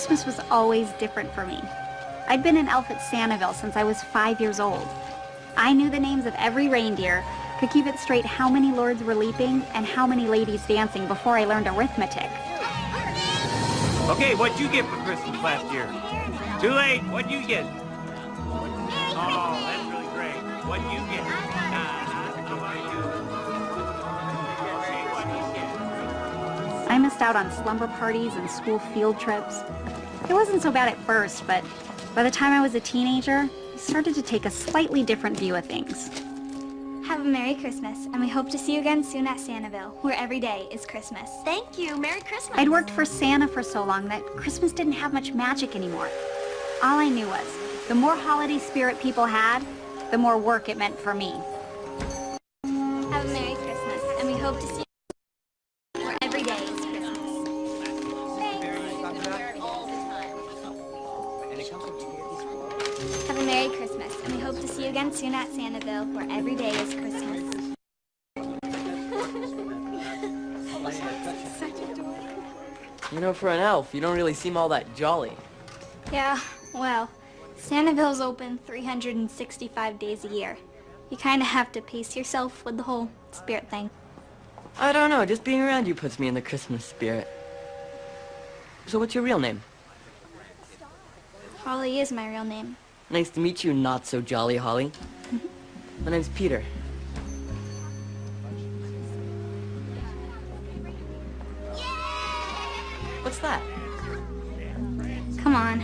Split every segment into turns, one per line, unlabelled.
Christmas was always different for me. I'd been an elf at Santaville since I was 5 years old. I knew the names of every reindeer, could keep it straight how many lords were leaping and how many ladies dancing before I learned arithmetic.
Okay, what'd you get for Christmas last year? Too late, what'd you get? Oh, that's really great. What'd you get?
I missed out on slumber parties and school field trips. It wasn't so bad at first, but by the time I was a teenager, I started to take a slightly different view of things.
Have a Merry Christmas, and we hope to see you again soon at Santaville, where every day is Christmas.
Thank you. Merry Christmas.
I'd worked for Santa for so long that Christmas didn't have much magic anymore. All I knew was, the more holiday spirit people had, the more work it meant for me.
Have a Merry Christmas, and we hope to see you where every day is Christmas. Have a Merry Christmas, and we hope to see you again soon at Santaville, where every day is Christmas.
You know, for an elf, you don't really seem all that jolly.
Yeah, well, Santaville's open 365 days a year. You kind of have to pace yourself with the whole spirit thing.
I don't know, just being around you puts me in the Christmas spirit. So what's your real name?
Holly is my real name.
Nice to meet you, not so jolly Holly. My name's Peter. What's that?
Come on.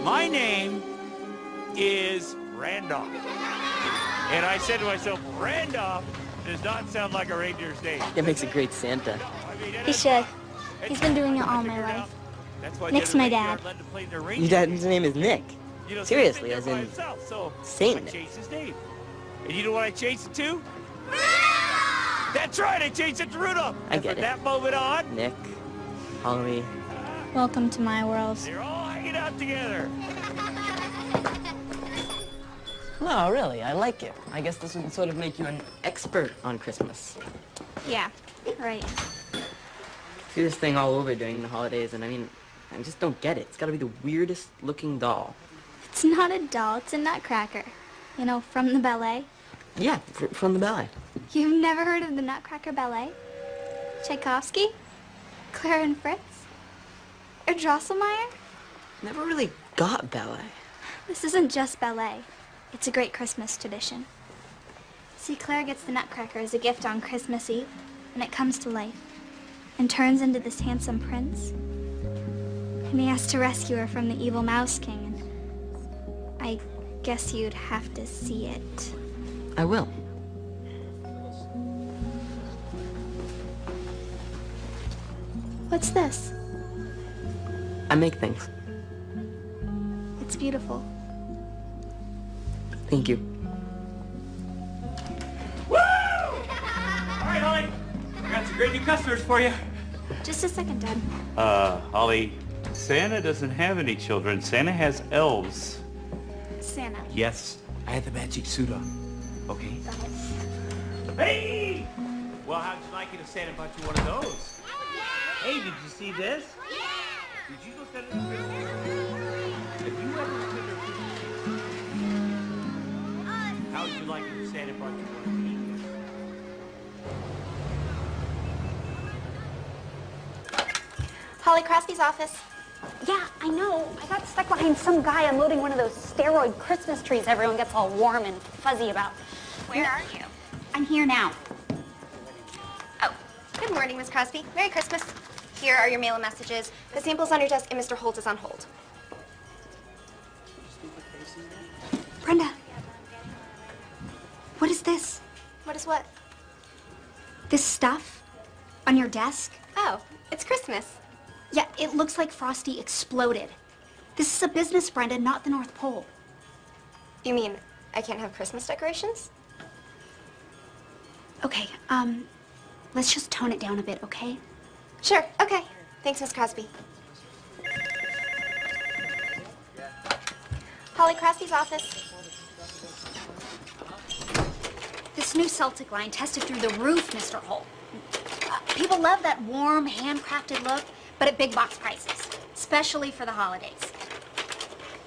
My name is Randolph. And I said to myself, Randolph does not sound like a reindeer's name.
It makes a great Santa.
He should. He's been doing it all my life. Nick's my dad.
Your dad's name is Nick? Seriously, as in Saint Nick.
Changed his name. And you know what I changed it to? That's right, I changed it to Rudolph.
I
And
get
from
it.
that moment on,
Nick, Holly.
Welcome to my world.
they're all hanging out together.
No, really, I like it. I guess this would sort of make you an expert on Christmas.
Yeah, right.
See this thing all over during the holidays, and I mean, I just don't get it. It's gotta be the weirdest looking doll.
It's not a doll, it's a nutcracker. You know, from the ballet.
Yeah, from the ballet.
You've never heard of the Nutcracker Ballet? Tchaikovsky? Clara and Fritz? Or Drosselmeyer?
Never really got ballet.
This isn't just ballet. It's a great Christmas tradition. See, Claire gets the Nutcracker as a gift on Christmas Eve, and it comes to life, and turns into this handsome prince. And he has to rescue her from the evil Mouse King, and I guess you'd have to see it.
I will.
What's this?
I make things.
It's beautiful.
Thank you.
Woo! All right, Holly. I got some great new customers for you.
Just a second, Dad.
Holly, Santa doesn't have any children. Santa has elves.
Santa.
Yes, I had the magic suit on. Okay? Hey! Well, how'd you like it if Santa bought you one of those? Hey, did you see this? Did you go send it to Have you ever sent her? How would you like it if Santa brought you one of these?
Holly Crosby's office.
Yeah, I know. I got stuck behind some guy unloading one of those steroid Christmas trees everyone gets all warm and fuzzy about.
Where are you?
I'm here now.
Oh, good morning, Miss Crosby. Merry Christmas. Here are your mail and messages. The sample's on your desk, and Mr. Holt is on hold.
Brenda. What is this?
What is what?
This stuff? On your desk?
Oh, it's Christmas.
Yeah, it looks like Frosty exploded. This is a business, Brenda, not the North Pole.
You mean I can't have Christmas decorations?
Okay, let's just tone it down a bit, okay?
Sure, okay. Thanks, Miss Crosby. Holly Crosby's office.
This This new Celtic line tested through the roof, Mr. Holt. People love that warm, handcrafted look, but at big box prices, especially for the holidays.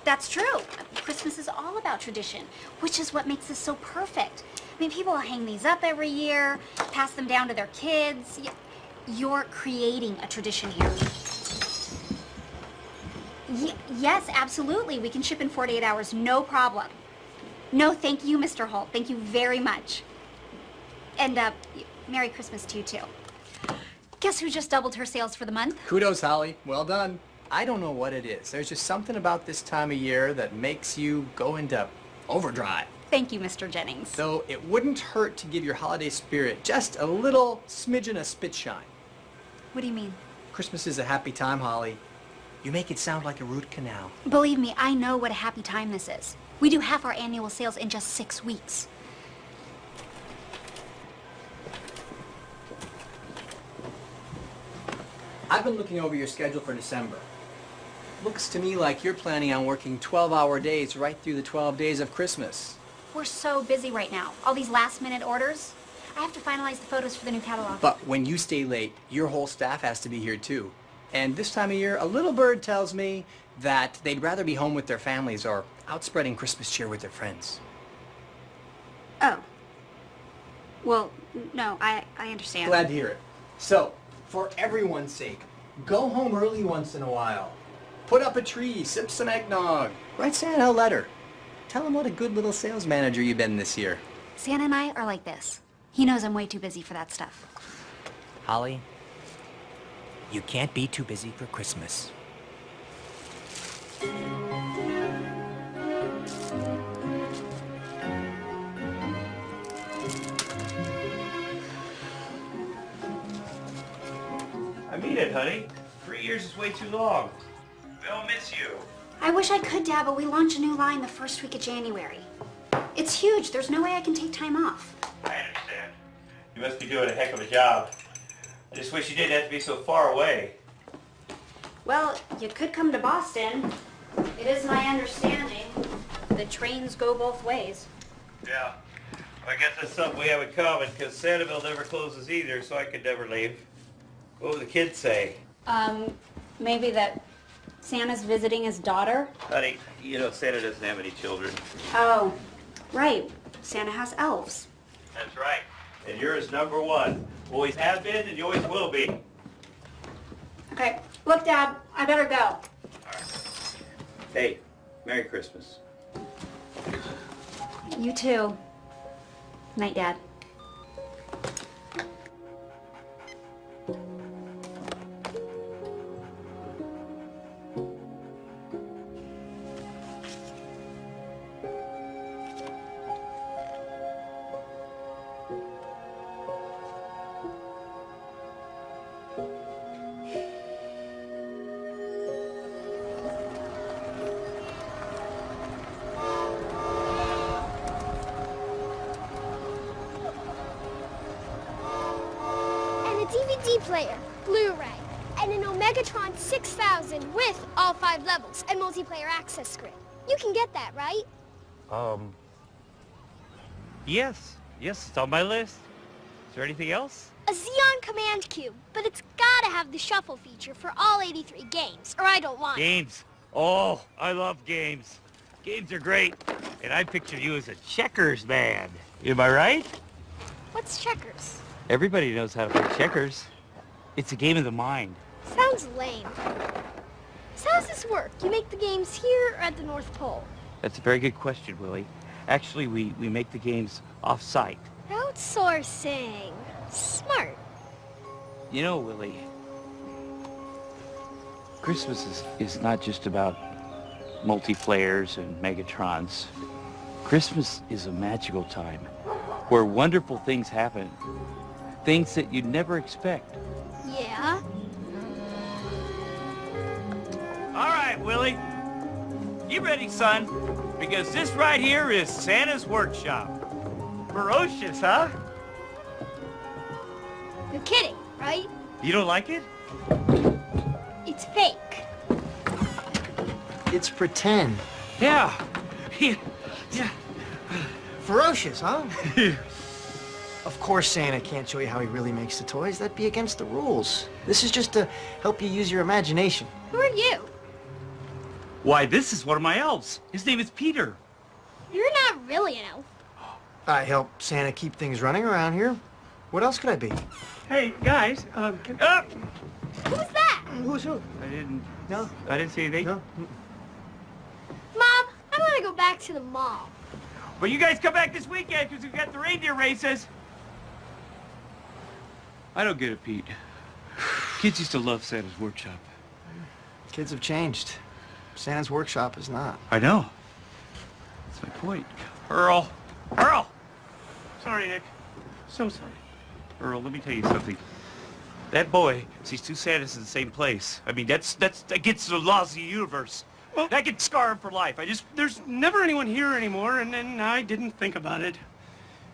That's true. Christmas is all about tradition, which is what makes this so perfect. I mean, people hang these up every year, pass them down to their kids. You're creating a tradition here. Yes, absolutely. We can ship in 48 hours, no problem. No, thank you, Mr. Holt. Thank you very much. And, Merry Christmas to you, too. Guess who just doubled her sales for the month?
Kudos, Holly. Well done. I don't know what it is. There's just something about this time of year that makes you go into overdrive.
Thank you, Mr. Jennings.
So it wouldn't hurt to give your holiday spirit just a little smidgen of spit shine.
What do you mean?
Christmas is a happy time, Holly. You make it sound like a root canal.
Believe me, I know what a happy time this is. We do half our annual sales in just 6 weeks.
I've been looking over your schedule for December. Looks to me like you're planning on working 12-hour days right through the 12 days of Christmas.
We're so busy right now. All these last-minute orders. I have to finalize the photos for the new catalog.
But when you stay late, your whole staff has to be here too. And this time of year, a little bird tells me that they'd rather be home with their families or out spreading Christmas cheer with their friends.
Oh. Well, no, I understand.
Glad to hear it. So, for everyone's sake, go home early once in a while. Put up a tree, sip some eggnog, write Santa a letter. Tell him what a good little sales manager you've been this year.
Santa and I are like this. He knows I'm way too busy for that stuff.
Holly, you can't be too busy for Christmas.
I mean it, honey. 3 years is way too long. They'll miss you.
I wish I could, Dad, but we launch a new line the first week of January. It's huge. There's no way I can take time off.
I understand. You must be doing a heck of a job. I just wish you didn't have to be so far away.
Well, you could come to Boston. It is my understanding the trains go both ways.
Yeah. I guess that's something we have in common, because Santaville never closes either, so I could never leave. What would the kids say?
Maybe that Santa's visiting his daughter?
Honey, you know Santa doesn't have any children.
Oh, right. Santa has elves.
That's right. And you're his number one. Always have been, and you always will be.
Okay. Look, Dad, I better go.
All right. Hey, Merry Christmas.
You too. Night, Dad.
DVD player, Blu-ray, and an Omegatron 6000 with all 5 levels and multiplayer access screen. You can get that, right?
Yes, it's on my list. Is there anything else?
A Xeon Command Cube, but it's gotta have the shuffle feature for all 83 games, or I don't want it.
Games. Oh, I love games. Games are great. And I picture you as a checkers man. Am I right?
What's checkers?
Everybody knows how to play checkers. It's a game of the mind.
Sounds lame. So how does this work? You make the games here or at the North Pole?
That's a very good question, Willie. Actually, we make the games off-site.
Outsourcing. Smart.
You know, Willie, Christmas is not just about multiplayers and Megatrons. Christmas is a magical time where wonderful things happen. Things that you'd never expect.
Yeah?
All right, Willie. You ready, son? Because this right here is Santa's workshop. Ferocious, huh?
You're kidding, right?
You don't like it?
It's fake.
It's pretend.
Yeah.
Ferocious, huh?
Of course Santa can't show you how he really makes the toys. That'd be against the rules. This is just to help you use your imagination.
Who are you?
Why, this is one of my elves. His name is Peter.
You're not really an elf.
I help Santa keep things running around here. What else could I be?
Hey, guys,
Who's that?
Who's who?
I didn't...
No.
I didn't see anything.
No.
Mom, I want to go back to the mall.
Well, you guys come back this weekend because we've got the reindeer races. I don't get it, Pete. Kids used to love Santa's workshop.
Kids have changed. Santa's workshop is not.
I know. That's my point. Earl! Earl!
sorry, Nick. So sorry.
Earl, let me tell you something. That boy sees two Santas in the same place. I mean, that's against the laws of the universe.
Well,
that could scar him for life.
There's never anyone here anymore, and then I didn't think about it.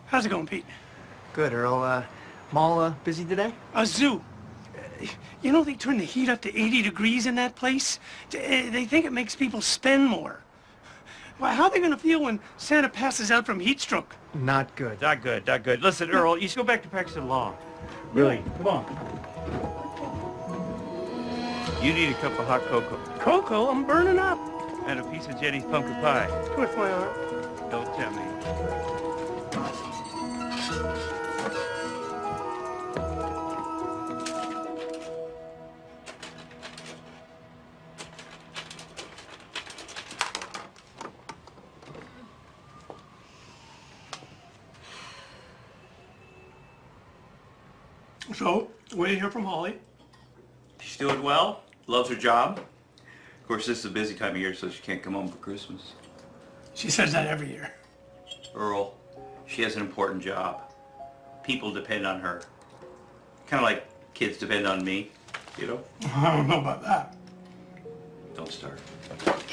How's it going, Pete?
Good, Earl. Mall busy today?
A zoo. You know, they turn the heat up to 80 degrees in that place. They think it makes people spend more. Well, how are they going to feel when Santa passes out from heat stroke?
Not good.
Not good, not good. Listen, Earl, you should go back to practicing law. Really, come on. You need a cup of hot cocoa.
Cocoa? I'm burning up.
And a piece of Jenny's pumpkin pie.
Twist my arm.
Don't tell me.
So, what do you hear from Holly?
She's doing well. Loves her job. Of course, this is a busy time of year, so she can't come home for Christmas.
She says that every year.
Earl, she has an important job. People depend on her. Kind of like kids depend on me, you know?
I don't know about that.
Don't start.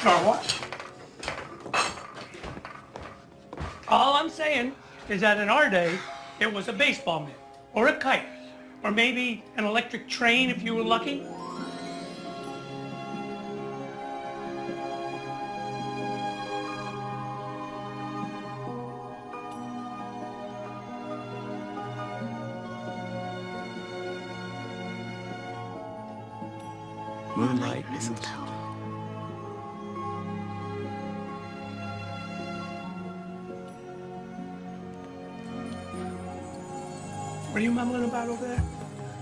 Or what? All I'm saying is that in our day, it was a baseball mitt, or a kite, or maybe an electric train if you were lucky.
Moonlight, Mistletoe.
What are you mumbling about over there?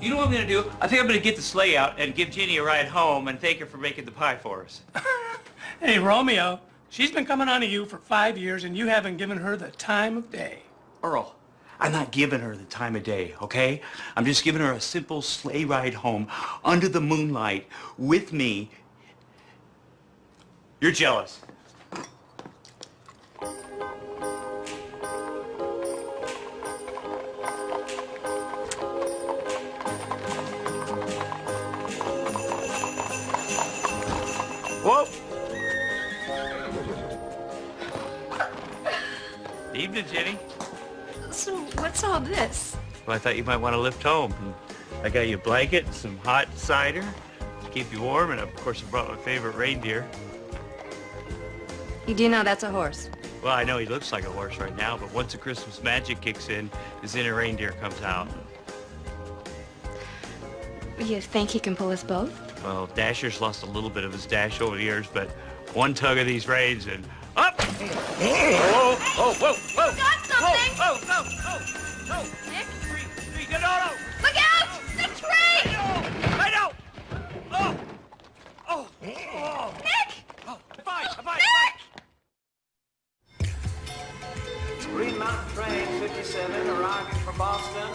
You know what I'm going to do? I think I'm going to get the sleigh out and give Jenny a ride home and thank her for making the pie for us.
Hey, Romeo, she's been coming on to you for 5 years and you haven't given her the time of day.
Earl, I'm not giving her the time of day, okay? I'm just giving her a simple sleigh ride home under the moonlight with me. You're jealous. Whoa! Evening, Jenny.
So, what's all this?
Well, I thought you might want to lift home. I got you a blanket, some hot cider to keep you warm, and of course I brought my favorite reindeer.
You do know that's a horse.
Well, I know he looks like a horse right now, but once the Christmas magic kicks in, his inner reindeer comes out.
You think he can pull us both?
Well, Dasher's lost a little bit of his dash over the years, but one tug of these reins and up! Whoa! Whoa! Whoa! Whoa!
You got something!
Whoa! Whoa! No! No!
Nick?
Three! No! No!
Look out! The tree!
I know! Oh! Oh! Oh!
Nick!
Oh! Fine! Fine!
Nick!
Green Mountain Train 57 arriving from Boston.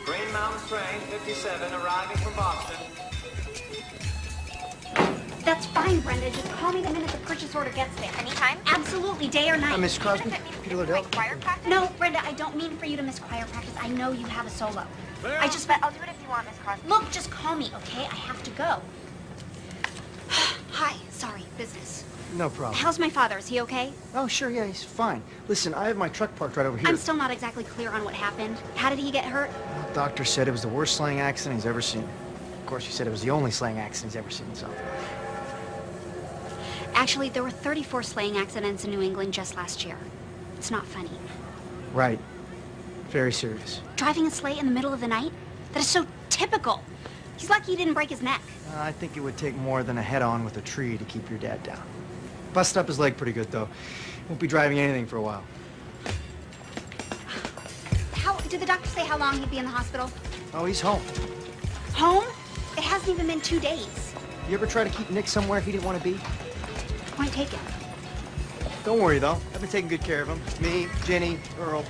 Green Mountain Train 57 arriving from Boston.
That's fine, Brenda. Just call me the minute the purchase order gets there.
Anytime?
Absolutely, day or night.
Miss Crosby, Peter Liddell.
Choir practice?
No, Brenda, I don't mean for you to miss choir practice. I know you have a solo. I just...
But I'll do it if you want, Miss Crosby.
Look, just call me, okay? I have to go. Hi. Sorry, business.
No problem.
How's my father? Is he okay?
Oh, sure, yeah, he's fine. Listen, I have my truck parked right over here.
I'm still not exactly clear on what happened. How did he get hurt?
The doctor said it was the worst sleighing accident he's ever seen. Of course, he said it was the only sleighing accident he's ever seen, so...
Actually, there were 34 sleighing accidents in New England just last year. It's not funny.
Right. Very serious.
Driving a sleigh in the middle of the night? That is so typical. He's lucky he didn't break his neck.
I think it would take more than a head-on with a tree to keep your dad down. Busted up his leg pretty good, though. Won't be driving anything for a while.
Did the doctor say how long he'd be in the hospital?
Oh, he's home.
Home? It hasn't even been 2 days.
You ever try to keep Nick somewhere he didn't want to be?
Point taken.
Don't worry, though. I've been taking good care of him. Me, Jenny, Earl.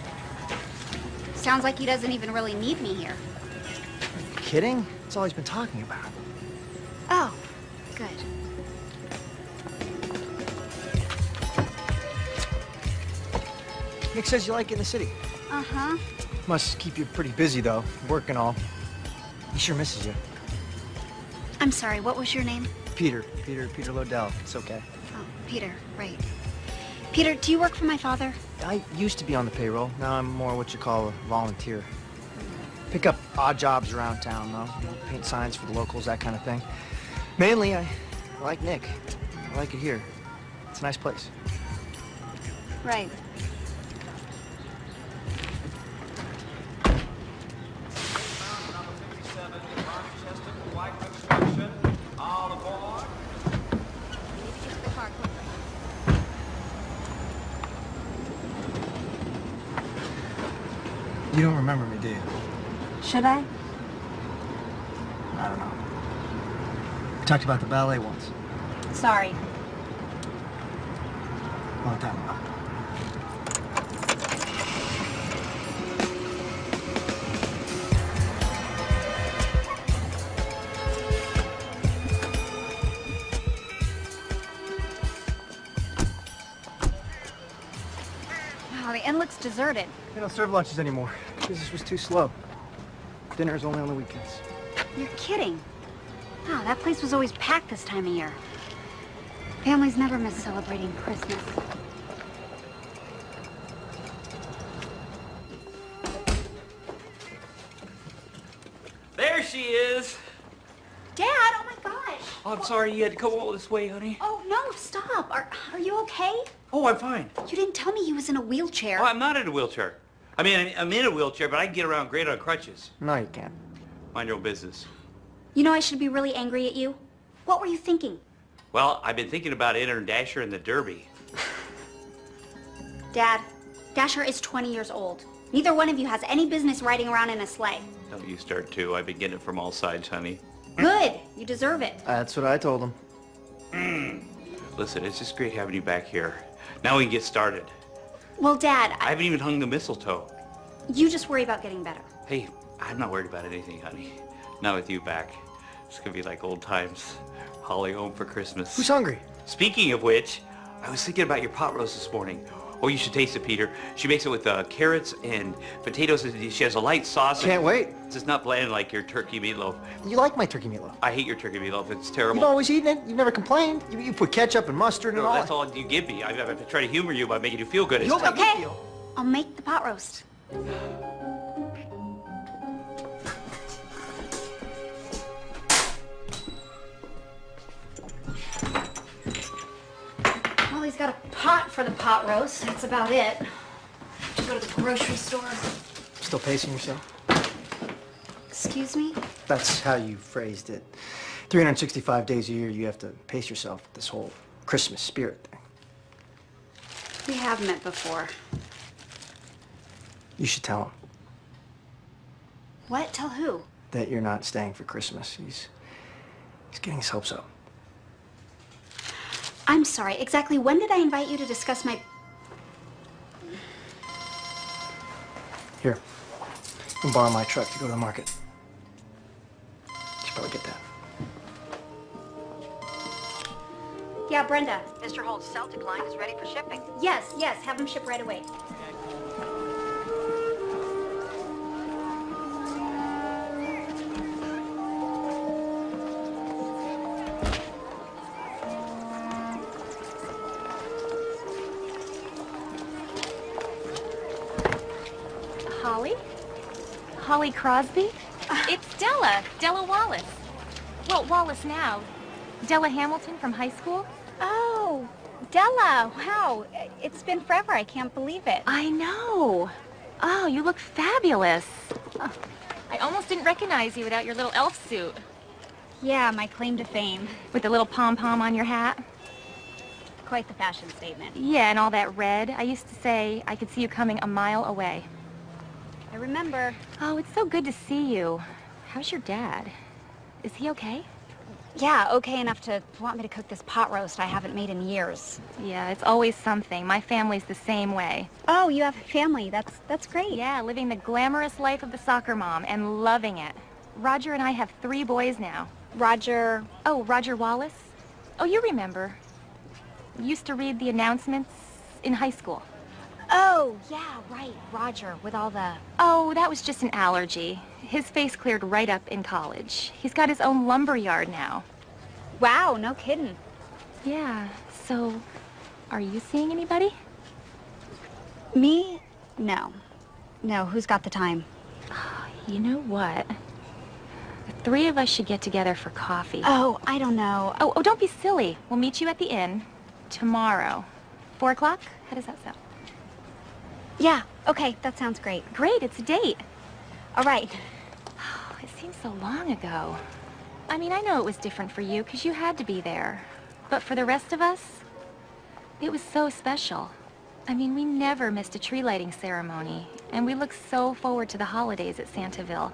Sounds like he doesn't even really need me here.
Kidding? That's all he's been talking about.
Oh, good.
Nick says you like it in the city.
Uh-huh.
Must keep you pretty busy, though. Work and all. He sure misses you.
I'm sorry, what was your name?
Peter Lodell. It's okay.
Oh, Peter, right. Peter, do you work for my father?
I used to be on the payroll. Now I'm more what you call a volunteer. Pick up odd jobs around town, though. You know, paint signs for the locals, that kind of thing. Mainly, I like Nick. I like it here. It's a nice place.
Right.
You don't remember me, do you?
Should I?
I don't know. We talked about the ballet once.
Sorry.
Long time ago.
Wow, the inn looks deserted.
They don't serve lunches anymore. Business was too slow. Dinner's only on the weekends.
You're kidding. Wow, that place was always packed this time of year. Families never miss celebrating Christmas.
There she is.
Dad, oh my gosh.
Oh, I'm sorry you had to come all this way, honey.
Oh, no, stop. Are you okay?
Oh, I'm fine.
You didn't tell me he was in a wheelchair.
Oh, I'm not in a wheelchair. I mean, I'm in a wheelchair, but I can get around great on crutches.
No, you can't.
Mind your own business.
You know I should be really angry at you. What were you thinking?
Well, I've been thinking about entering Dasher in the Derby.
Dad, Dasher is 20 years old. Neither one of you has any business riding around in a sleigh.
Don't you start too. I've been getting it from all sides, honey.
Good. You deserve it.
That's what I told him.
Listen, it's just great having you back here. Now we can get started.
Well, Dad,
I haven't even hung the mistletoe.
you just worry about getting better.
Hey, I'm not worried about anything, honey. Not with you back. It's gonna be like old times. Holly home for Christmas.
Who's hungry?
Speaking of which, I was thinking about your pot roast this morning. Oh, you should taste it, Peter. She makes it with carrots and potatoes. And she has a light sauce.
Can't wait.
It's just not bland like your turkey meatloaf.
You like my turkey meatloaf?
I hate your turkey meatloaf. It's terrible.
You've always eaten it. You've never complained. You put ketchup and mustard and
No,
all
that's
that.
all you give me. I try to humor you by making you feel good.
You'll make me feel.
I'll make the pot roast. Well, he's got a pot for the pot roast. That's about it. To go to the grocery store.
Still pacing yourself?
Excuse me?
That's how you phrased it. 365 days a year, you have to pace yourself with this whole Christmas spirit thing.
We have met before.
You should tell him
What? Tell who?
that you're not staying for Christmas. He's getting his hopes up.
I'm sorry. Exactly when did I invite you to discuss my...
Here, you can borrow my truck to go to the market. You should probably get that.
Yeah, Brenda.
Mr. Holt's Celtic line is ready for shipping.
Yes, have them ship right away.
Holly? Holly Crosby? It's Della Wallace. Well, Wallace now. Della Hamilton from high school?
Oh, Della, wow. It's been forever. I can't believe it.
I know. Oh, you look fabulous. Oh, I almost didn't recognize you without your little elf suit.
Yeah, my claim to fame.
With the little pom-pom on your hat.
Quite the fashion statement.
Yeah, and all that red. I used to say I could see you coming a mile away.
I remember.
Oh, it's so good to see you. How's your dad? Is he okay?
Yeah, okay enough to want me to cook this pot roast I haven't made in years.
Yeah, it's always something. My family's the same way.
Oh, you have a family. That's great.
Yeah, living the glamorous life of the soccer mom and loving it. Roger and I have 3 boys now.
Roger...
Oh, Roger Wallace? Oh, you remember. Used to read the announcements in high school.
Oh, yeah, right. Roger, with all the...
Oh, that was just an allergy. His face cleared right up in college. He's got his own lumber yard now.
Wow, no kidding.
Yeah, so are you seeing anybody?
Me? No. No, who's got the time?
You know what? The 3 of us should get together for coffee.
Oh, I don't know.
Oh, don't be silly. We'll meet you at the inn tomorrow. 4 o'clock? How does that sound?
Yeah, okay, that sounds great.
Great, it's a date.
All right.
Oh, it seems so long ago. I mean, I know it was different for you because you had to be there. But for the rest of us, it was so special. I mean, we never missed a tree lighting ceremony, and we look so forward to the holidays at Santaville.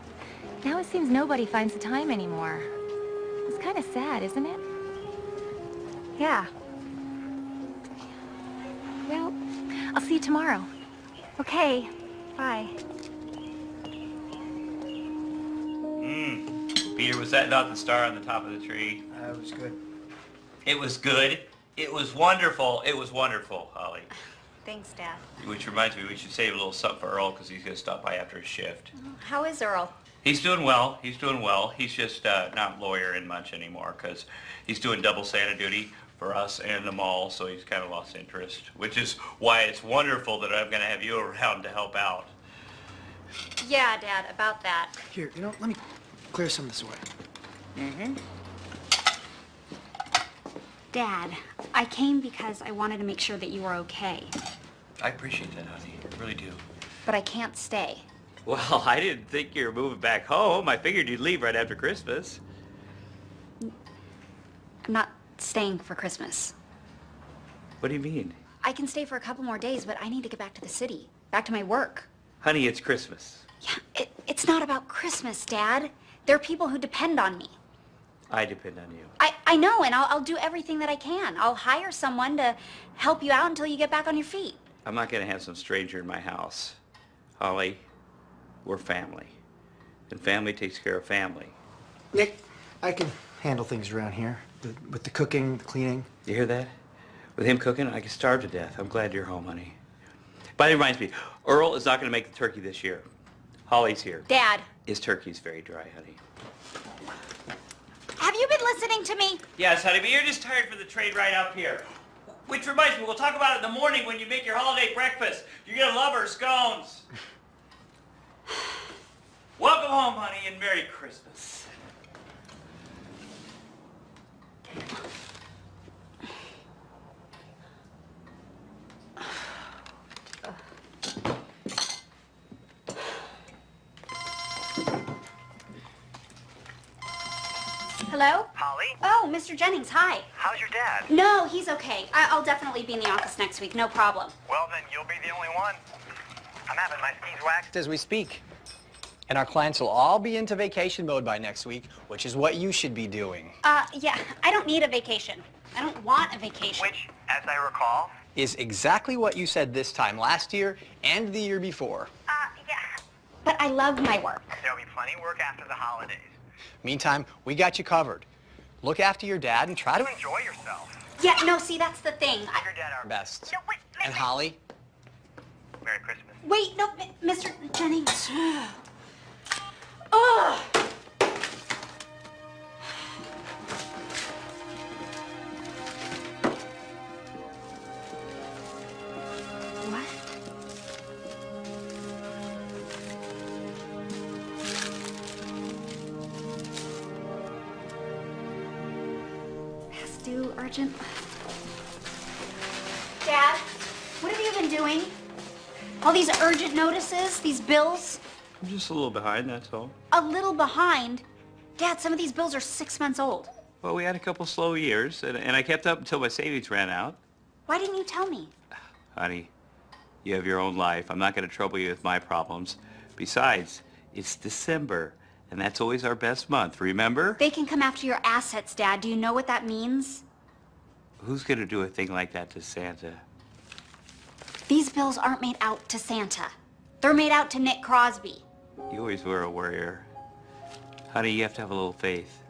Now it seems nobody finds the time anymore. It's kind of sad, isn't it?
Yeah.
Well, I'll see you tomorrow.
Okay, bye.
Peter, was that not the star on the top of the tree?
It was good.
It was good. It was wonderful. It was wonderful, Holly.
Thanks, Dad.
Which reminds me, we should save a little something for Earl because he's going to stop by after his shift.
How is Earl?
He's doing well. He's doing well. He's just not lawyering much anymore because he's doing double Santa duty for us and the mall, so he's kind of lost interest, which is why it's wonderful that I'm going to have you around to help out.
Yeah, Dad, about that.
Here, let me clear some of this away.
Mm-hmm.
Dad, I came because I wanted to make sure that you were okay.
I appreciate that, honey. I really do.
But I can't stay.
Well, I didn't think you were moving back home. I figured you'd leave right after Christmas.
I'm not staying for Christmas.
What do you mean?
I can stay for a couple more days, but I need to get back to the city. Back to my work.
Honey, it's Christmas.
Yeah, it's not about Christmas, Dad. There are people who depend on me.
I depend on you.
I know, and I'll do everything that I can. I'll hire someone to help you out until you get back on your feet.
I'm not going to have some stranger in my house. Holly, we're family. And family takes care of family.
Nick, I can handle things around here. With the cooking, the cleaning.
You hear that? With him cooking, I could starve to death. I'm glad you're home, honey. But it reminds me, Earl is not going to make the turkey this year. Holly's here.
Dad.
His turkey's very dry, honey.
Have you been listening to me?
Yes, honey, but you're just tired for the trade right up here. Which reminds me, we'll talk about it in the morning when you make your holiday breakfast. You're going to love her scones. Welcome home, honey, and Merry Christmas.
Hello?
Holly?
Oh, Mr. Jennings, hi.
How's your dad?
No, he's okay. I'll definitely be in the office next week, no problem.
Well, then you'll be the only one. I'm having my skis waxed
As we speak. And our clients will all be into vacation mode by next week, which is what you should be doing.
Yeah, I don't need a vacation. I don't want a vacation.
Which, as I recall...
Is exactly what you said this time last year and the year before.
Yeah. But I love my work.
There'll be plenty of work after the holidays.
Meantime, we got you covered. Look after your dad and try to
Enjoy yourself.
Yeah, no, see, that's the thing.
Your dad
our best.
No, wait,
And Holly?
Merry Christmas.
Wait, no, Mr. Jennings. Oh! What? Past due, urgent. Dad, what have you been doing? All these urgent notices, these bills.
I'm just a little behind, that's all.
A little behind? Dad, some of these bills are 6 months old.
Well, we had a couple slow years, and I kept up until my savings ran out.
Why didn't you tell me?
Honey, you have your own life. I'm not going to trouble you with my problems. Besides, it's December, and that's always our best month, remember?
They can come after your assets, Dad. Do you know what that means?
Who's going to do a thing like that to Santa?
These bills aren't made out to Santa. They're made out to Nick Crosby.
You always were a worrier. Honey, you have to have a little faith.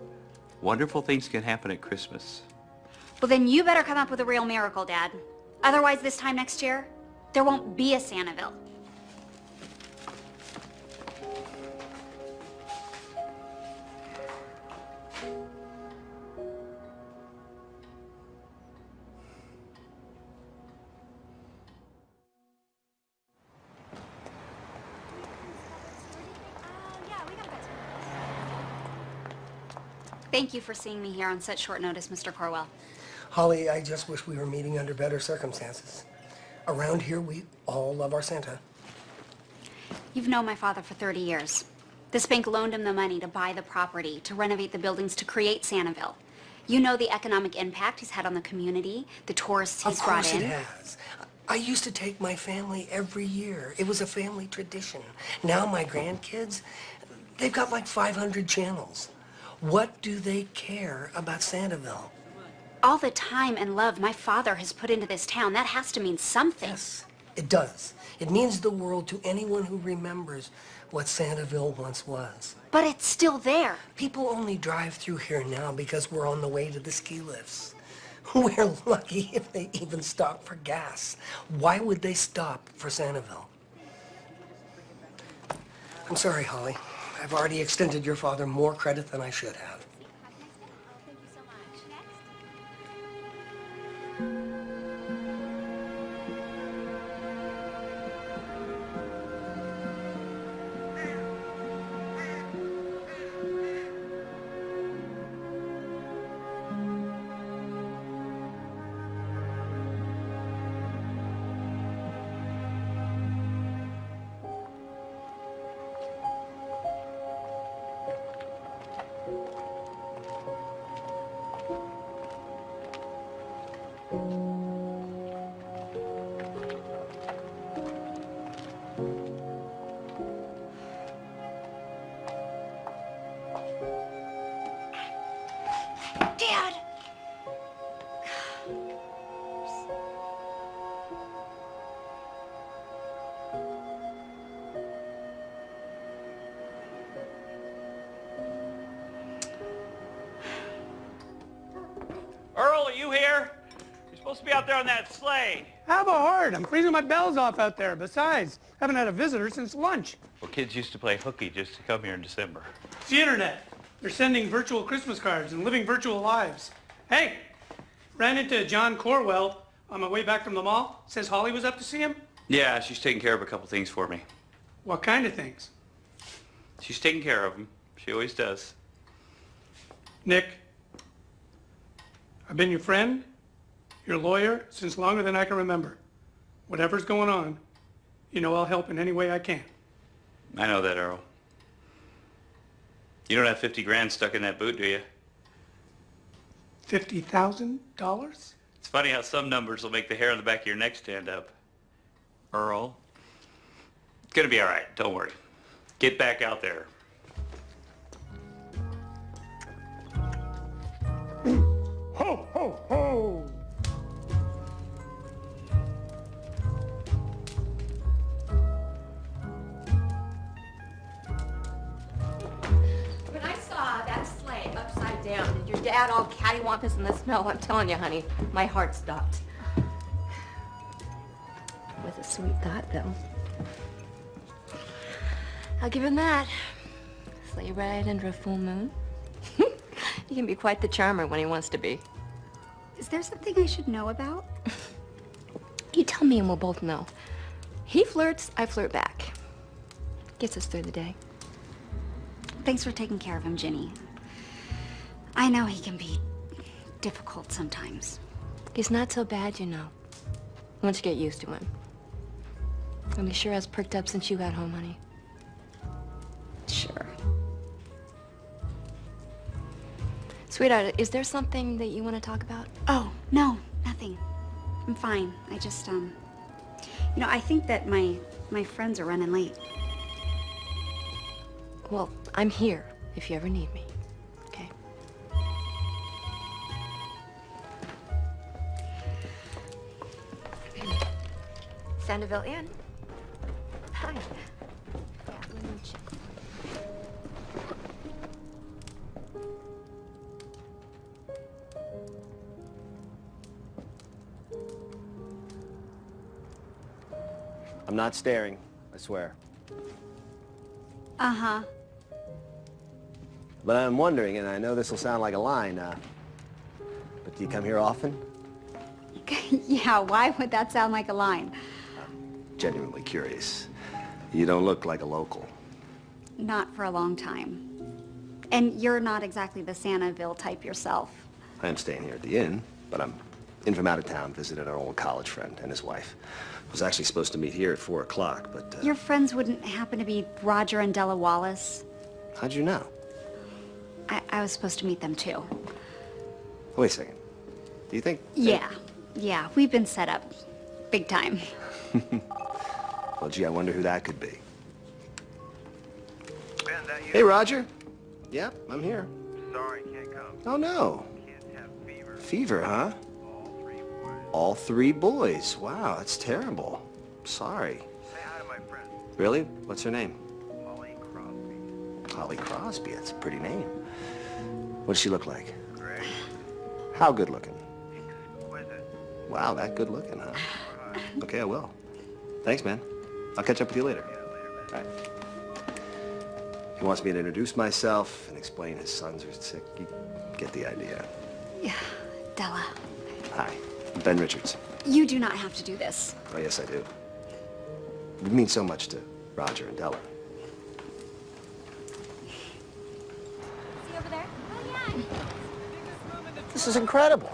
Wonderful things can happen at Christmas.
Well, then you better come up with a real miracle, Dad. Otherwise, this time next year, there won't be a Santaville. Thank you for seeing me here on such short notice, Mr. Corwell.
Holly, I just wish we were meeting under better circumstances. Around here, we all love our Santa.
You've known my father for 30 years. This bank loaned him the money to buy the property, to renovate the buildings, to create Santaville. You know the economic impact he's had on the community, the tourists he's brought in.
Of course it has. I used to take my family every year. It was a family tradition. Now my grandkids, they've got like 500 channels. What do they care about Santaville?
All the time and love my father has put into this town, that has to mean something.
Yes, it does. It means the world to anyone who remembers what Santaville once was.
But it's still there.
People only drive through here now because we're on the way to the ski lifts. We're lucky if they even stop for gas. Why would they stop for Santaville? I'm sorry, Holly. I've already extended your father more credit than I should have.
Dad!
Earl, are you here? You're supposed to be out there on that sleigh.
Have a heart. I'm freezing my bells off out there. Besides, haven't had a visitor since lunch.
Well, kids used to play hooky just to come here in December.
It's the internet. They're sending virtual Christmas cards and living virtual lives. Hey, ran into John Corwell on my way back from the mall. Says Holly was up to see him.
Yeah, she's taking care of a couple things for me.
What kind of things?
She's taking care of them. She always does.
Nick, I've been your friend, your lawyer, since longer than I can remember. Whatever's going on, you know I'll help in any way I can.
I know that, Earl. You don't have 50 grand stuck in that boot, do you?
$50,000?
It's funny how some numbers will make the hair on the back of your neck stand up. Earl, it's gonna be all right. Don't worry. Get back out there.
Ho, ho, ho!
When I saw that sleigh upside down and your dad all cattywampus in the snow, I'm telling you, honey, my heart stopped. With a sweet thought, though. I'll give him that. Sleigh ride under a full moon. He can be quite the charmer when he wants to be.
Is there something I should know about?
You tell me and we'll both know. He flirts, I flirt back. Gets us through the day.
Thanks for taking care of him, Ginny. I know he can be difficult sometimes.
He's not so bad, you know. Once you get used to him. And he sure has perked up since you got home, honey.
Sure.
Sweetheart, is there something that you want to talk about?
Oh, no, nothing. I'm fine. I just, you know, I think that my friends are running late.
Well, I'm here if you ever need me, okay? Sandoval Inn. Hi. Yeah, let me check.
I'm not staring, I swear.
Uh-huh.
But I'm wondering, and I know this will sound like a line, but do you come here often?
Yeah, why would that sound like a line?
Genuinely curious. You don't look like a local.
Not for a long time. And you're not exactly the Santaville type yourself.
I am staying here at the inn, but I'm in from out of town, visiting an old college friend and his wife. Was actually supposed to meet here at 4 o'clock, but...
Your friends wouldn't happen to be Roger and Della Wallace?
How'd you know?
I was supposed to meet them too.
Wait a second. Do you think...
Yeah, we've been set up. Big time.
Well, gee, I wonder who that could be. Hey, Roger. Yep, I'm here.
Sorry, can't come.
Oh, no.
Kids have fever.
Fever, huh? All 3 boys. Wow, that's terrible. Sorry.
Say hi to my friend.
Really? What's her name?
Holly Crosby.
Holly Crosby. That's a pretty name. What does she look like?
Great.
How good looking?
Exquisite.
Wow, that good looking, huh? Okay, I will. Thanks, man. I'll catch up with you later. All right. He wants me to introduce myself and explain his sons are sick. You get the idea.
Yeah, Della.
Hi, I'm Ben Richards.
You do not have to do this.
Oh, yes, I do. It means so much to Roger and Della.
See over there? Oh, yeah.
This is incredible.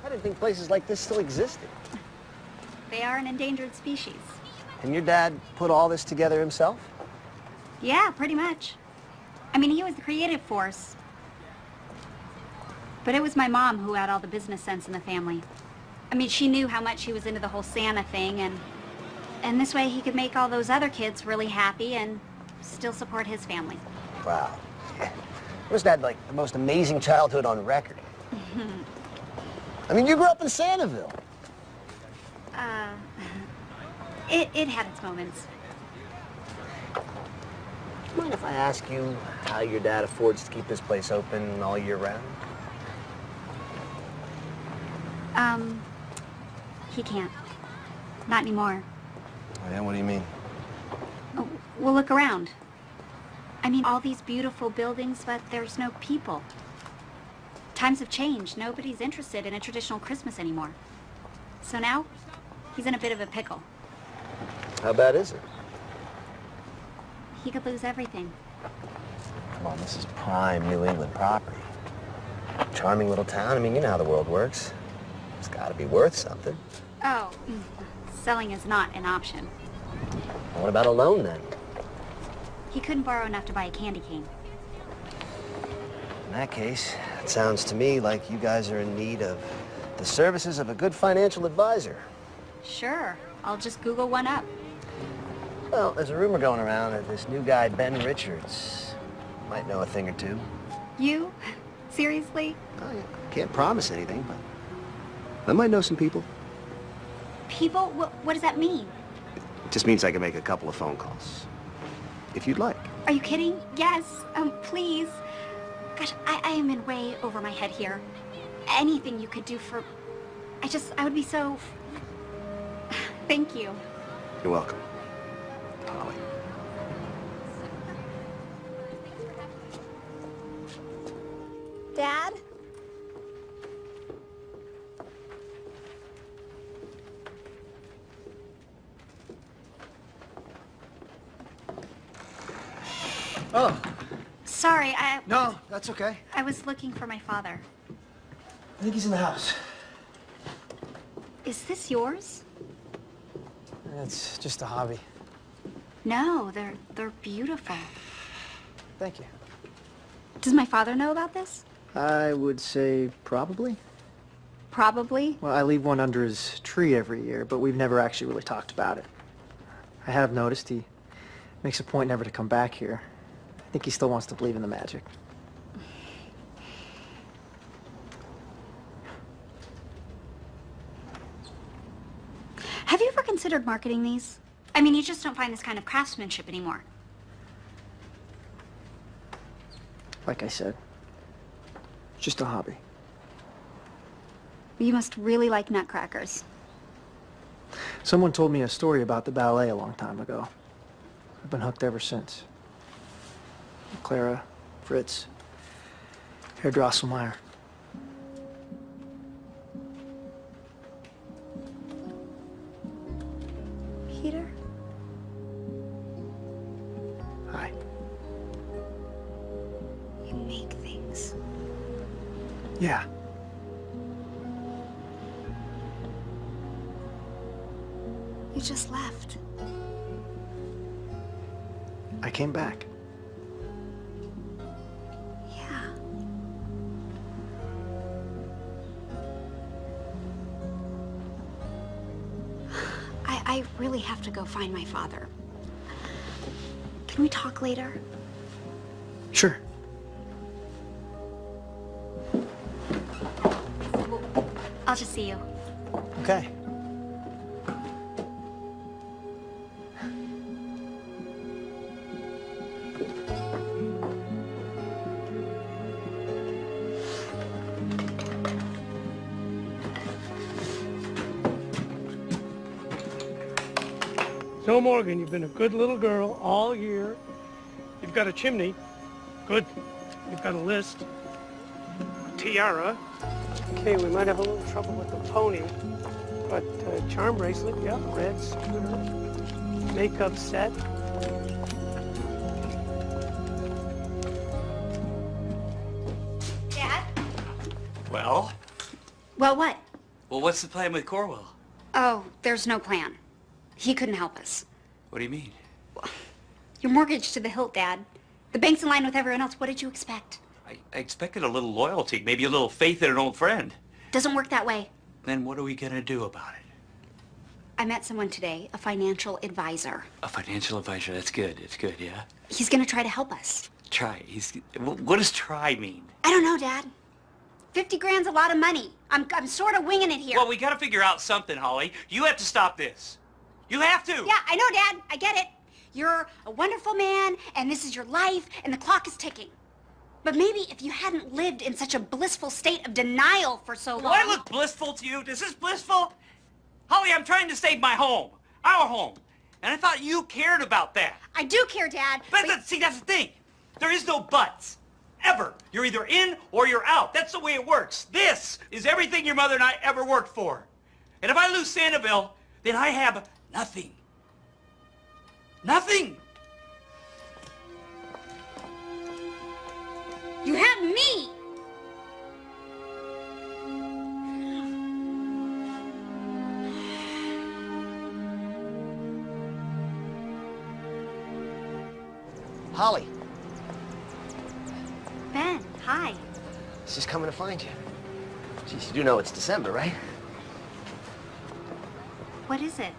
I didn't think places like this still existed.
They are an endangered species.
And your dad put all this together himself?
Yeah, pretty much. I mean, he was the creative force. But it was my mom who had all the business sense in the family. I mean, she knew how much he was into the whole Santa thing, and this way he could make all those other kids really happy and still support his family.
Wow. Yeah. Must have had, like, the most amazing childhood on record. I mean, you grew up in Santaville.
It had its moments.
Do you mind if I ask you how your dad affords to keep this place open all year round?
He can't. Not anymore.
Oh, yeah? What do you mean?
Oh, well, look around. I mean, all these beautiful buildings, but there's no people. Times have changed. Nobody's interested in a traditional Christmas anymore. So now, he's in a bit of a pickle.
How bad is it?
He could lose everything.
Come on, this is prime New England property. Charming little town. I mean, you know how the world works. It's got to be worth something.
Oh, selling is not an option.
What about a loan, then?
He couldn't borrow enough to buy a candy cane.
In that case, it sounds to me like you guys are in need of the services of a good financial advisor.
Sure, I'll just Google one up.
Well, there's a rumor going around that this new guy, Ben Richards, might know a thing or two.
You? Seriously?
I can't promise anything, but I might know some people.
People? What does that mean?
It just means I can make a couple of phone calls, if you'd like.
Are you kidding? Yes, please. Gosh, I am in way over my head here. Anything you could do for... I would be so... Thank you.
You're welcome, Holly.
Dad?
Oh.
Sorry,
No, that's okay.
I was looking for my father.
I think he's in the house.
Is this yours?
It's just a hobby.
No, they're beautiful.
Thank you.
Does my father know about this?
I would say probably.
Probably.
Well, I leave one under his tree every year, but we've never actually really talked about it. I have noticed he makes a point never to come back here. I think he still wants to believe in the magic.
Have you ever considered marketing these? I mean, you just don't find this kind of craftsmanship anymore.
Like I said, just a hobby.
You must really like nutcrackers.
Someone told me a story about the ballet a long time ago. I've been hooked ever since. Clara, Fritz, Herr Drosselmeyer.
Peter?
Hi.
You make things.
Yeah.
You just left.
I came back.
Yeah. I really have to go find my father. Can we talk later?
Sure.
I'll just see you.
Okay.
So, Morgan, you've been a good little girl all year. You've got a chimney. Good. You've got a list. A tiara. Okay, we might have a little trouble with the pony. But charm bracelet, yeah, red scooter. Makeup set.
Dad?
Well?
Well, what?
Well, what's the plan with Corwell?
Oh, there's no plan. He couldn't help us.
What do you mean?
You're mortgaged to the hilt, Dad. The bank's in line with everyone else. What did you expect?
I expected a little loyalty, maybe a little faith in an old friend.
Doesn't work that way.
Then what are we gonna do about it?
I met someone today, a financial advisor.
A financial advisor, that's good. It's good, yeah?
He's gonna try to help us.
Try. What does try mean?
I don't know, Dad. 50 grand's a lot of money. I'm sort of winging it here.
Well, we gotta figure out something, Holly. You have to stop this. You have to!
Yeah, I know, Dad. I get it. You're a wonderful man, and this is your life, and the clock is ticking. But maybe if you hadn't lived in such a blissful state of denial for so long...
Do I look blissful to you? Is this blissful? Holly, I'm trying to save my home. Our home. And I thought you cared about that.
I do care, Dad.
See, that's the thing. There is no buts. Ever. You're either in or you're out. That's the way it works. This is everything your mother and I ever worked for. And if I lose Sanibel, then I have nothing. Nothing.
You have me!
Holly,
Ben, hi.
I was just coming to find you. Geez, you do know it's December, right?
What is it?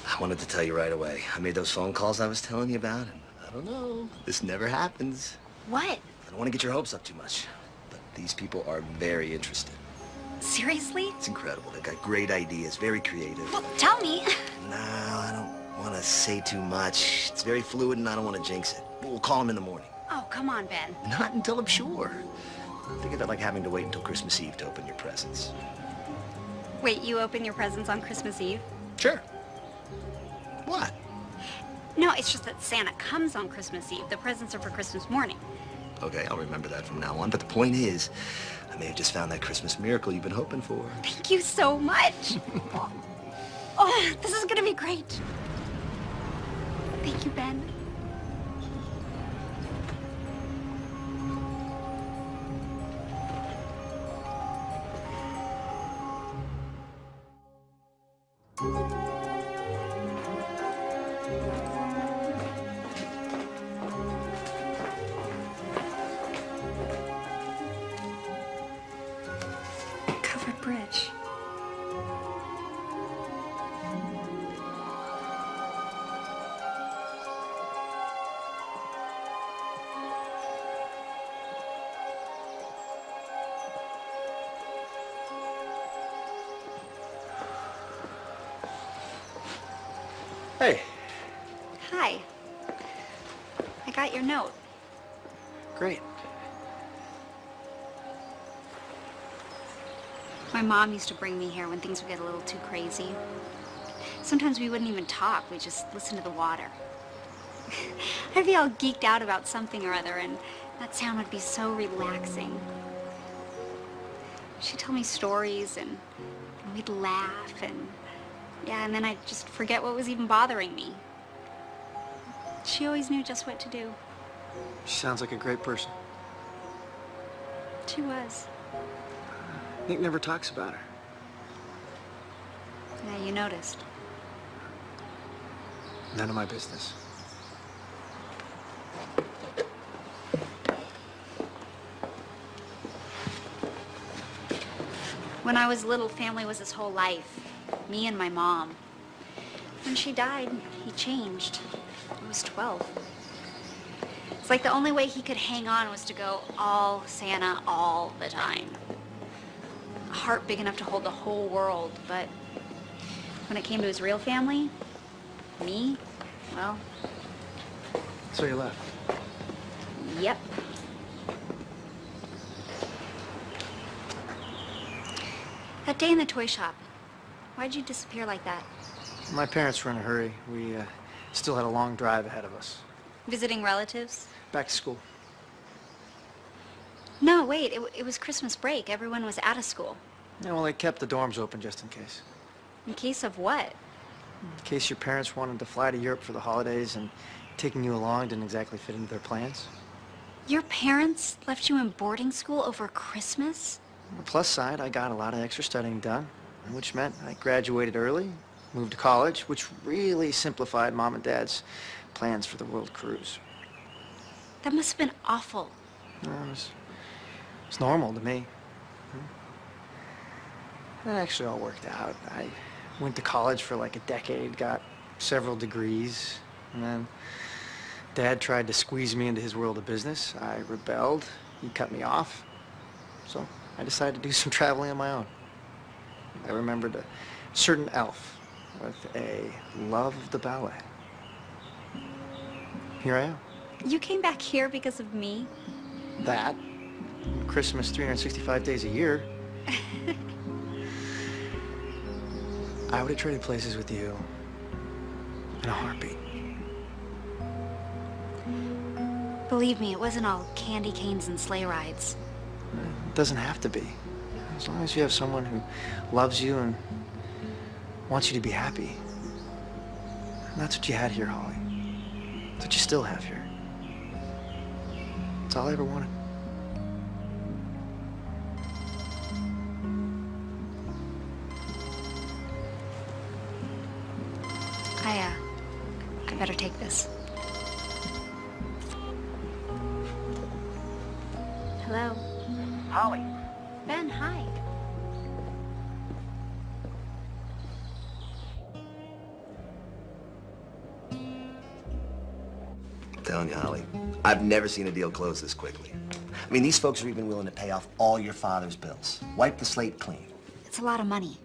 I wanted to tell you right away. I made those phone calls I was telling you about, and I don't know. This never happens.
What?
I don't want to get your hopes up too much, but these people are very interested.
Seriously?
It's incredible. They've got great ideas, very creative.
Well, tell me.
No, I don't want to say too much. It's very fluid, and I don't want to jinx it. We'll call them in the morning.
Oh, come on, Ben.
Not until I'm sure. Think of it like having to wait until Christmas Eve to open your presents.
Wait, you open your presents on Christmas Eve?
Sure. What?
No, it's just that Santa comes on Christmas Eve. The presents are for Christmas morning.
Okay, I'll remember that from now on. But the point is, I may have just found that Christmas miracle you've been hoping for.
Thank you so much. Oh, this is gonna be great. Thank you, Ben. rich.
Hey.
Hi. I got your note.
Great.
My mom used to bring me here when things would get a little too crazy. Sometimes we wouldn't even talk, we'd just listen to the water. I'd be all geeked out about something or other, and that sound would be so relaxing. She'd tell me stories, and we'd laugh, and yeah, and then I'd just forget what was even bothering me. She always knew just what to do.
She sounds like a great person.
She was.
Nick never talks about her.
Yeah, you noticed.
None of my business.
When I was little, family was his whole life. Me and my mom. When she died, he changed. I was 12. It's like the only way he could hang on was to go all Santa all the time. A heart big enough to hold the whole world, but when it came to his real family, me, well...
So you left?
Yep. That day in the toy shop, why'd you disappear like that?
My parents were in a hurry. We still had a long drive ahead of us.
Visiting relatives?
Back to school.
No, wait, it was Christmas break. Everyone was out of school.
Yeah, well, they kept the dorms open just in case.
In case of what?
In case your parents wanted to fly to Europe for the holidays and taking you along didn't exactly fit into their plans.
Your parents left you in boarding school over Christmas?
On the plus side, I got a lot of extra studying done, which meant I graduated early, moved to college, which really simplified Mom and Dad's plans for the world cruise.
That must have been awful.
No, it's normal to me. That actually all worked out. I went to college for like a decade, got several degrees, and then Dad tried to squeeze me into his world of business. I rebelled. He cut me off. So I decided to do some traveling on my own. I remembered a certain elf with a love of the ballet. Here I am.
You came back here because of me?
That, Christmas 365 days a year. I would have traded places with you in a heartbeat.
Believe me, it wasn't all candy canes and sleigh rides.
It doesn't have to be. As long as you have someone who loves you and wants you to be happy. And that's what you had here, Holly. That's what you still have here. That's all I ever wanted.
I better take this. Hello?
Holly.
Ben, hi.
I'm telling you, Holly, I've never seen a deal close this quickly. I mean, these folks are even willing to pay off all your father's bills. Wipe the slate clean.
It's a lot of money.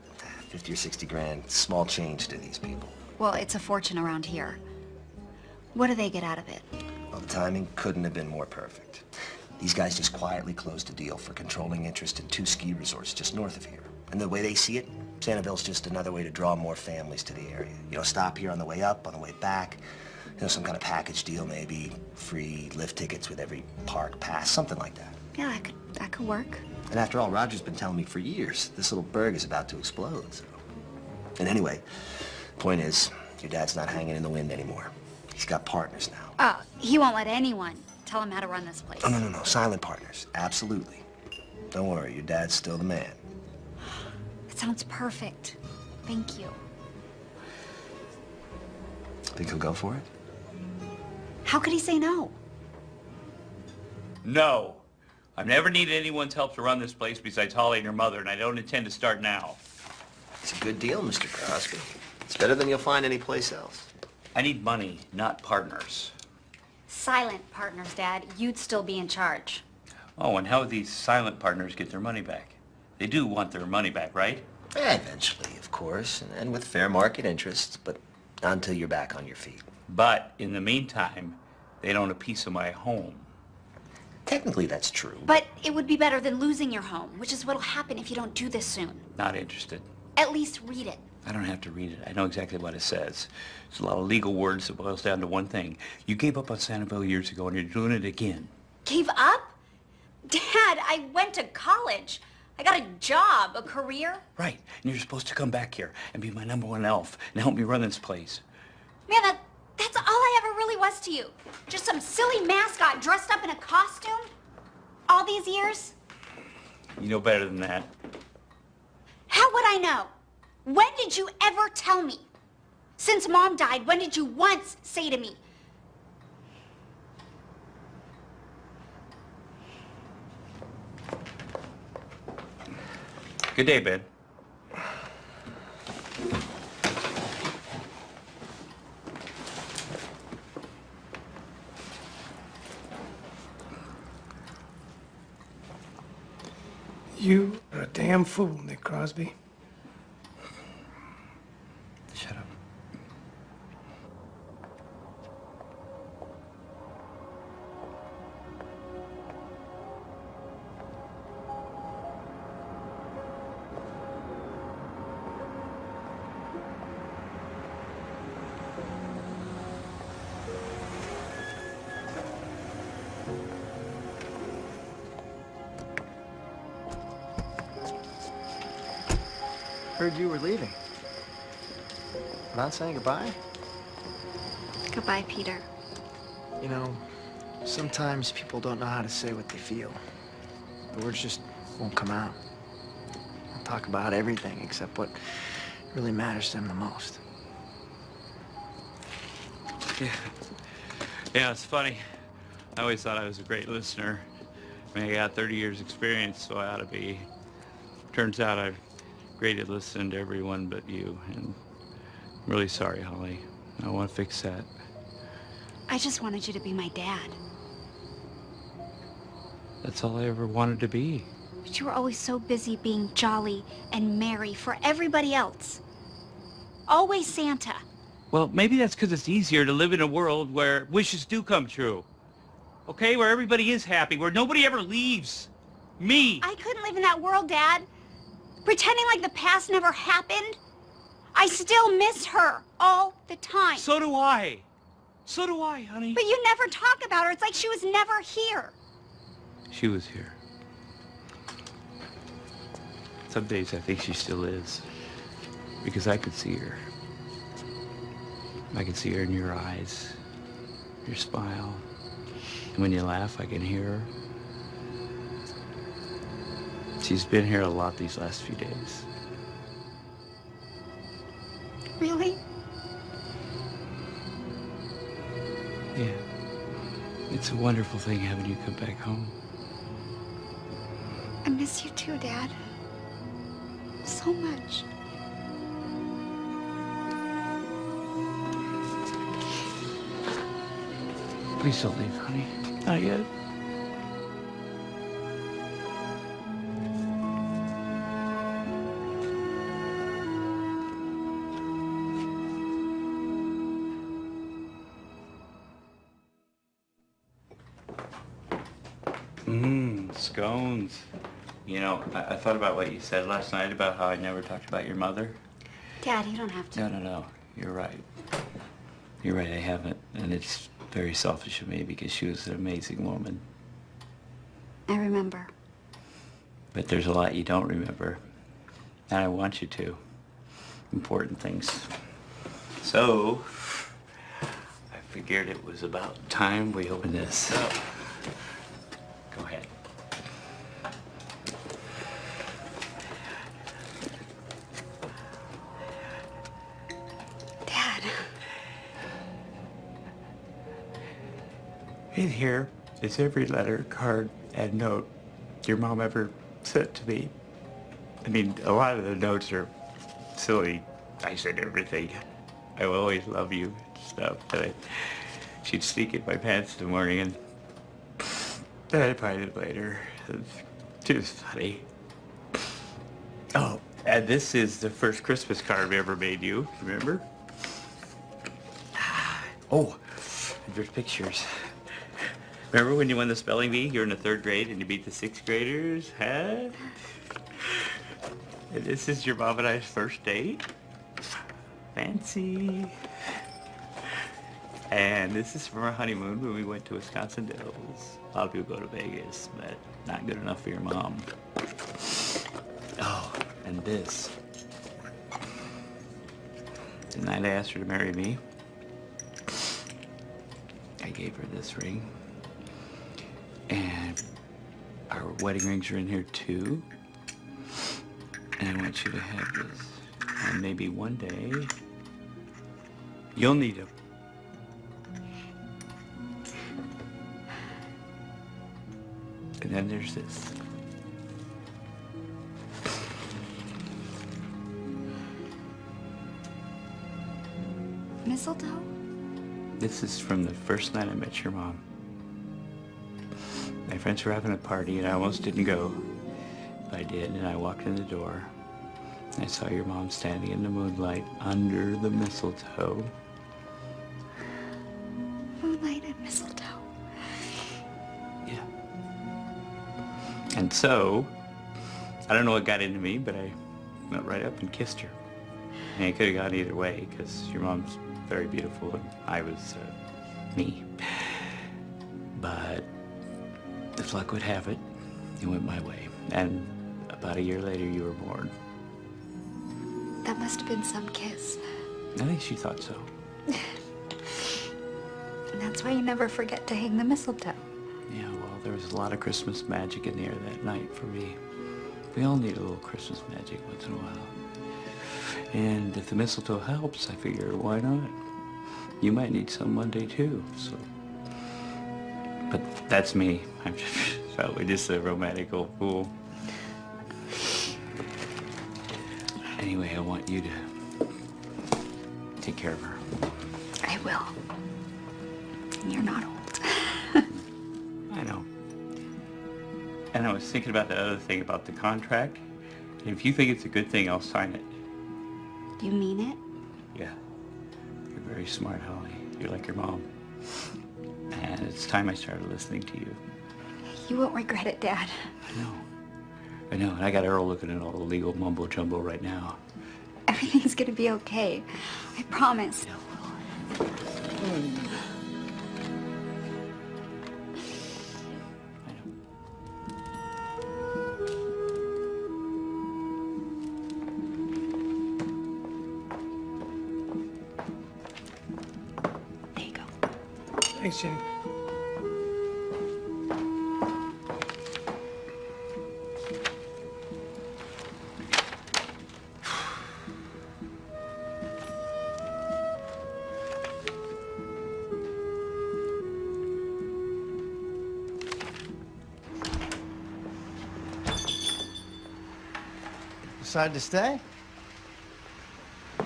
50 or 60 grand, small change to these people.
Well, it's a fortune around here. What do they get out of it?
Well, the timing couldn't have been more perfect. These guys just quietly closed a deal for controlling interest in 2 ski resorts just north of here. And the way they see it, Santaville's just another way to draw more families to the area. You know, stop here on the way up, on the way back. You know, some kind of package deal maybe. Free lift tickets with every park pass, something like that.
Yeah, that could work.
And after all, Roger's been telling me for years, this little burg is about to explode, so. And anyway, point is, your dad's not hanging in the wind anymore. He's got partners now.
Oh, he won't let anyone tell him how to run this place.
Oh, no. Silent partners. Absolutely. Don't worry, your dad's still the man.
It sounds perfect. Thank you.
Think he'll go for it?
How could he say no?
No. I've never needed anyone's help to run this place besides Holly and her mother, and I don't intend to start now.
It's a good deal, Mr. Crosby. It's better than you'll find anyplace else.
I need money, not partners.
Silent partners, Dad. You'd still be in charge.
Oh, and how would these silent partners get their money back? They do want their money back, right?
Eventually, of course, and with fair market interest, but not until you're back on your feet.
But in the meantime, they don't own a piece of my home.
Technically, that's true.
But it would be better than losing your home, which is what'll happen if you don't do this soon.
Not interested.
At least read it.
I don't have to read it. I know exactly what it says. It's a lot of legal words that boils down to one thing. You gave up on Sanibel years ago, and you're doing it again.
Gave up? Dad, I went to college. I got a job, a career.
Right. And you're supposed to come back here and be my #1 elf and help me run this place.
Man, that's all I ever really was to you. Just some silly mascot dressed up in a costume? All these years?
You know better than that.
How would I know? When did you ever tell me? Since Mom died, when did you once say to me,
Good day, Ben.
You are a damn fool, Nick Crosby.
Shut up.
Heard you were leaving. Not saying goodbye?
Goodbye, Peter.
You know, sometimes people don't know how to say what they feel. The words just won't come out. They'll talk about everything except what really matters to them the most.
Yeah, it's funny. I always thought I was a great listener. I mean, I got 30 years experience, so I ought to be. Turns out I'm great at listening to everyone but you, and I'm really sorry, Holly. I want to fix that.
I just wanted you to be my dad.
That's all I ever wanted to be.
But you were always so busy being jolly and merry for everybody else. Always Santa.
Well, maybe that's because it's easier to live in a world where wishes do come true. Okay, where everybody is happy, where nobody ever leaves. Me.
I couldn't live in that world, Dad. Pretending like the past never happened. I still miss her all the time.
So do I. So do I, honey.
But you never talk about her. It's like she was never here.
She was here. Some days I think she still is. Because I could see her. I can see her in your eyes, your smile. And when you laugh, I can hear her. She's been here a lot these last few days.
Really?
Yeah. It's a wonderful thing having you come back home.
I miss you too, Dad. So much.
Please don't leave, honey. Not yet. Scones. You know, I thought about what you said last night about how I never talked about your mother.
Dad, you don't have to.
No. You're right. You're right, I haven't. And it's very selfish of me because she was an amazing woman.
I remember.
But there's a lot you don't remember. And I want you to. Important things. So, I figured it was about time we opened this up. Go ahead.
Dad.
In here is every letter, card, and note your mom ever said to me. I mean, a lot of the notes are silly. I said everything. I will always love you and stuff. But she'd sneak in my pants in the morning, and then I'd find it later. It's just funny. Oh, and this is the first Christmas card we ever made you. Remember? Oh, there's pictures. Remember when you won the spelling bee? You're in the 3rd grade and you beat the 6th graders, huh? And this is your mom and I's first date. Fancy. And this is from our honeymoon when we went to Wisconsin Dells. A lot of people go to Vegas, but not good enough for your mom. Oh, and this. The night I asked her to marry me, I gave her this ring. And our wedding rings are in here too. And I want you to have this. And maybe one day, you'll need them. And then there's this.
Mistletoe?
This is from the first night I met your mom. My friends were having a party and I almost didn't go. But I did, and I walked in the door. And I saw your mom standing in the moonlight under the mistletoe.
Moonlight and Mistletoe.
Yeah. And so, I don't know what got into me, but I went right up and kissed her. And it could have gone either way, because your mom's very beautiful and I was me. But if luck would have it, it went my way. And about a year later, you were born.
That must have been some kiss.
I think she thought so.
And that's why you never forget to hang the mistletoe.
Yeah, well, there was a lot of Christmas magic in the air that night for me. We all need a little Christmas magic once in a while. And if the mistletoe helps, I figure, why not? You might need some one day too, so. But that's me. I'm probably just a romantic old fool. Anyway, I want you to take care of her.
I will. And you're not old.
I know. And I was thinking about the other thing about the contract. And if you think it's a good thing, I'll sign it.
You mean it?
Yeah. You're very smart, Holly. You're like your mom. And it's time I started listening to you.
You won't regret it, Dad.
I know, and I got Earl looking at all the legal mumbo jumbo right now.
Everything's gonna be okay. I promise.
Thanks, Jenny.
Decided to stay?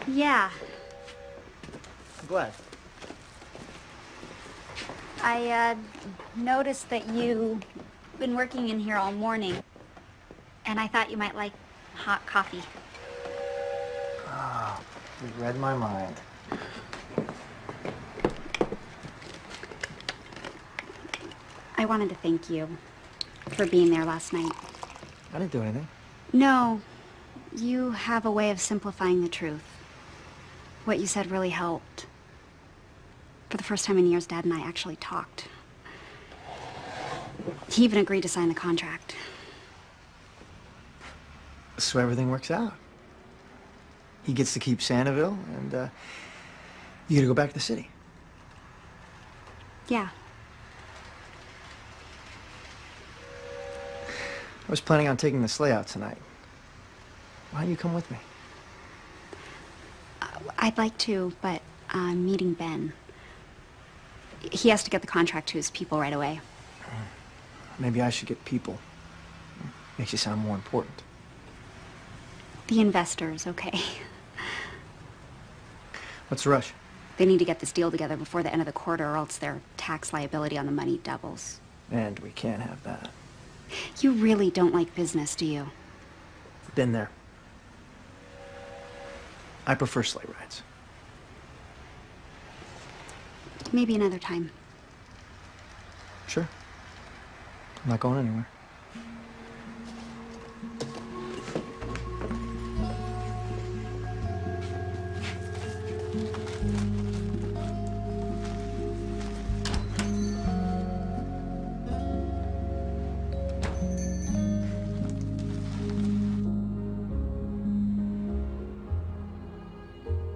Yeah.
I'm glad.
I noticed that you've been working in here all morning, and I thought you might like hot coffee.
Ah, you read my mind.
I wanted to thank you for being there last night.
I didn't do anything.
No, you have a way of simplifying the truth. What you said really helped. For the first time in years, Dad and I actually talked. He even agreed to sign the contract.
So everything works out. He gets to keep Santiville, and you get to go back to the city.
Yeah.
I was planning on taking the sleigh out tonight. Why don't you come with me?
I'd like to, but I'm meeting Ben. He has to get the contract to his people right away.
Maybe I should get people. Makes you sound more important.
The investors, okay.
What's the rush?
They need to get this deal together before the end of the quarter or else their tax liability on the money doubles.
And we can't have that.
You really don't like business, do you?
Been there. I prefer sleigh rides.
Maybe another time.
Sure. I'm not going anywhere.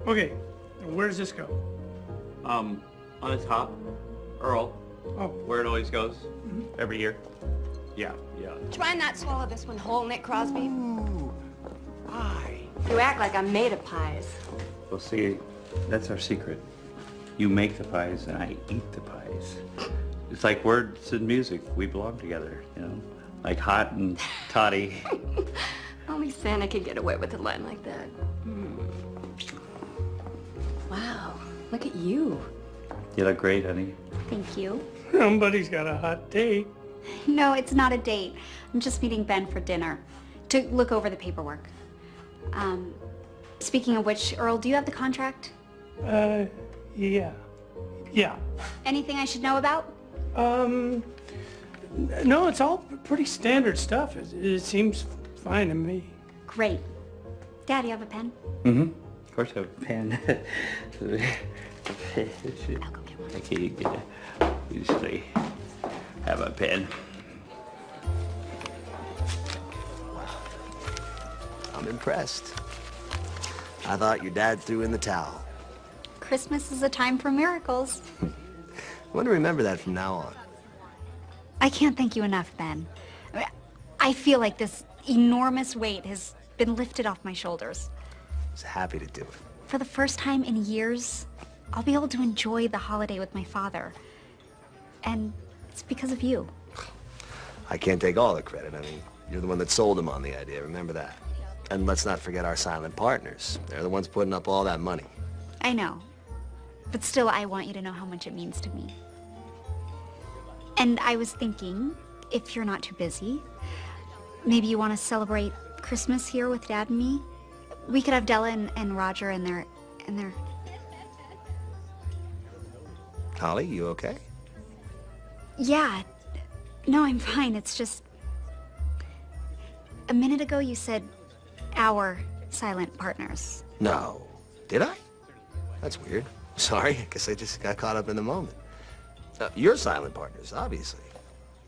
Okay, where does this go?
On the top, Earl.
Oh.
Where it always goes, every year. Yeah.
Try and not swallow this one whole, Nick Crosby.
Ooh, pie.
You act like I'm made of pies.
Well, see, that's our secret. You make the pies and I eat the pies. It's like words and music. We belong together, you know? Like hot and toddy.
Only Santa could get away with a line like that. Wow, look at you.
You look great, honey.
Thank you.
Somebody's got a hot date.
No, it's not a date. I'm just meeting Ben for dinner to look over the paperwork. Speaking of which, Earl, do you have the contract?
Yeah.
Anything I should know about?
No, it's all pretty standard stuff. It seems fine to me.
Great. Dad, you have a pen?
Mm-hmm. Of course I have a pen.
I'll go get one.
Okay, you get it. Usually have a pen.
I'm impressed. I thought your dad threw in the towel.
Christmas is a time for miracles.
I want to remember that from now on.
I can't thank you enough, Ben. I feel like this enormous weight has been lifted off my shoulders.
I was happy to do it.
For the first time in years, I'll be able to enjoy the holiday with my father. And it's because of you.
I can't take all the credit. I mean, you're the one that sold him on the idea. Remember that. And let's not forget our silent partners. They're the ones putting up all that money.
I know. But still, I want you to know how much it means to me. And I was thinking, if you're not too busy, maybe you want to celebrate Christmas here with Dad and me? We could have Della and Roger and their...
Holly, you okay?
Yeah. No, I'm fine. It's just... A minute ago you said our silent partners.
No. Did I? That's weird. Sorry, I guess I just got caught up in the moment. You're silent partners, obviously.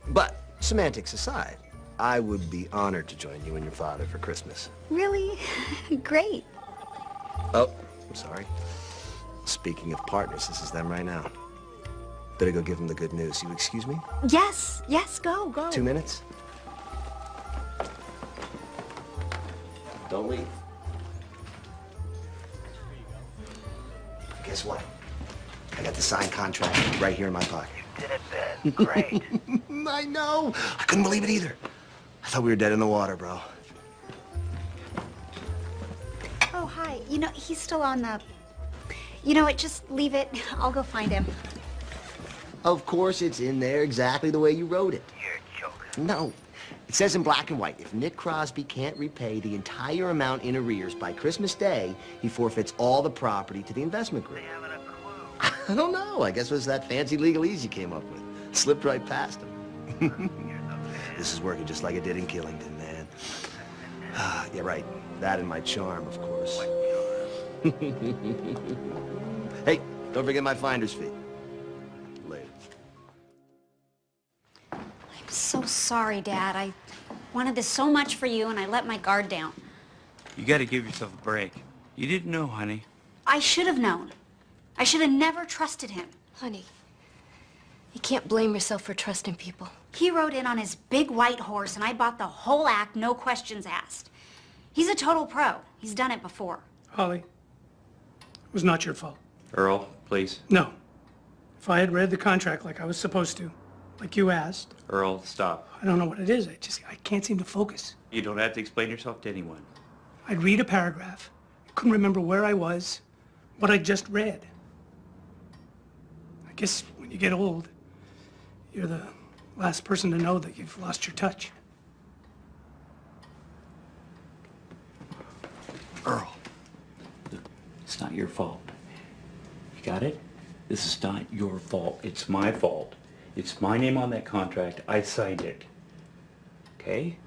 But, semantics aside, I would be honored to join you and your father for Christmas.
Really? Great.
Oh, I'm sorry. Speaking of partners, this is them right now. Better go give them the good news. You excuse me?
Yes, go.
2 minutes? Don't leave. Guess what? I got the signed contract right here in my pocket.
You did it, Ben. Great.
I know. I couldn't believe it either. I thought we were dead in the water, bro.
Oh, hi. You know, he's still on the... You know what, just leave it. I'll go find him.
Of course it's in there exactly the way you wrote it.
You're joking.
No. It says in black and white, if Nick Crosby can't repay the entire amount in arrears by Christmas Day, he forfeits all the property to the investment group.
They haven't a clue.
I don't know. I guess it was that fancy legalese you came up with. Slipped right past him. This is working just like it did in Killington, man. Yeah, right. That and my charm, of course. Hey, don't forget my finder's fee. Later.
I'm so sorry, Dad. I wanted this so much for you, and I let my guard down.
You gotta give yourself a break. You didn't know, honey.
I should have known. I should have never trusted him.
Honey, you can't blame yourself for trusting people.
He rode in on his big white horse, and I bought the whole act, no questions asked. He's a total pro. He's done it before.
Holly, it was not your fault.
Earl, please.
No. If I had read the contract like I was supposed to, Like you asked.
Earl, stop.
I don't know what it is. I can't seem to focus.
You don't have to explain yourself to anyone.
I'd read a paragraph. I couldn't remember where I was, what I just read. I guess when you get old, you're the last person to know that you've lost your touch.
Earl, it's not your fault. You got it? This is not your fault. It's my fault. It's my name on that contract. I signed it. Okay?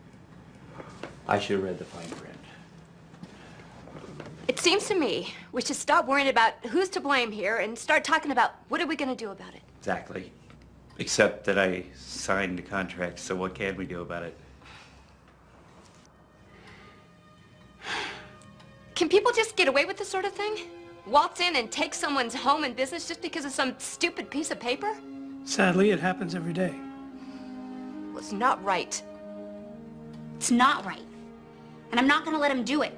I should have read the fine print.
It seems to me we should stop worrying about who's to blame here and start talking about what are we going to do about it.
Exactly. Except that I signed the contract, so what can we do about it?
Can people just get away with this sort of thing? Waltz in and take someone's home and business just because of some stupid piece of paper?
Sadly, it happens every day.
Well, it's not right.
It's not right. And I'm not gonna let him do it.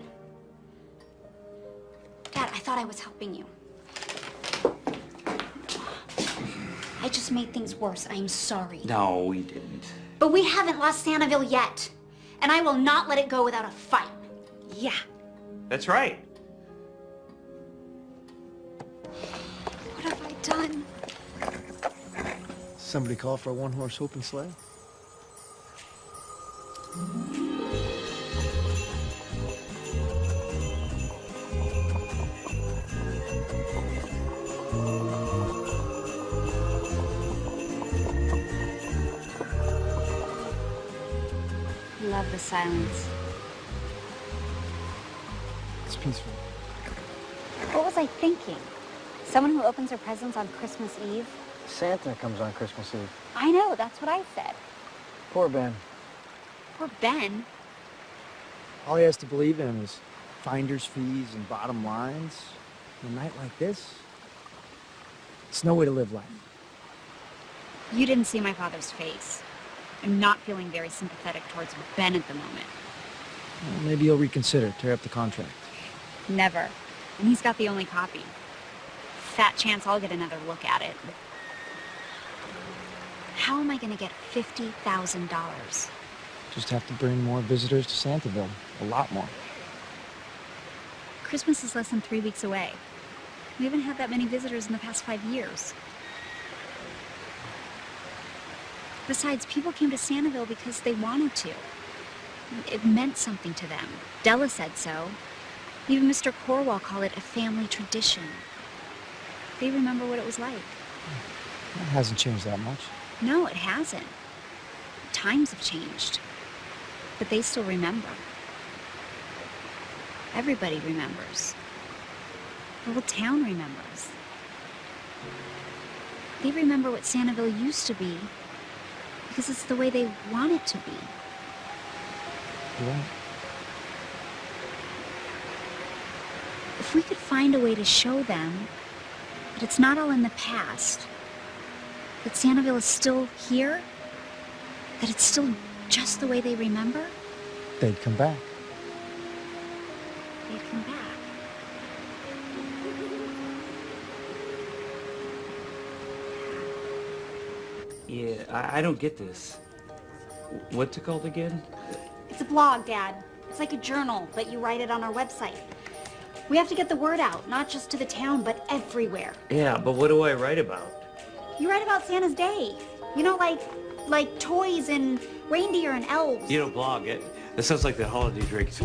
Dad, I thought I was helping you. I just made things worse. I'm sorry.
No, we didn't.
But we haven't lost Santaville yet. And I will not let it go without a fight. Yeah.
That's right.
What have I done?
Somebody call for a one-horse open sleigh?
Love the silence.
It's peaceful.
What was I thinking? Someone who opens her presents on Christmas Eve?
Santa comes on Christmas Eve.
I know, that's what I said.
Poor Ben.
Poor Ben.
All he has to believe in is finder's fees and bottom lines. On a night like this, it's no way to live life.
You didn't see my father's face. I'm not feeling very sympathetic towards Ben at the moment.
Well, maybe you'll reconsider, tear up the contract.
Never. And he's got the only copy. Fat chance I'll get another look at it. How am I gonna get $50,000?
Just have to bring more visitors to Santaville. A lot more.
Christmas is less than 3 weeks away. We haven't had that many visitors in the past 5 years. Besides, people came to Santaville because they wanted to. It meant something to them. Della said so. Even Mr. Corwell called it a family tradition. They remember what it was like.
That hasn't changed that much.
No, it hasn't. Times have changed. But they still remember. Everybody remembers. The whole town remembers. They remember what Santaville used to be because it's the way they want it to be.
You're right.
If we could find a way to show them that it's not all in the past, that Santaville is still here, that it's still just the way they remember,
They'd come back.
they'd come back.
Yeah, I don't get this. What's it called again?
It's a blog, Dad. It's like a journal, but you write it on our website. We have to get the word out, not just to the town, but everywhere.
Yeah, but what do I write about?
You write about Santa's day. You know, like toys and reindeer and elves.
You don't blog it. That sounds like the holiday drinks.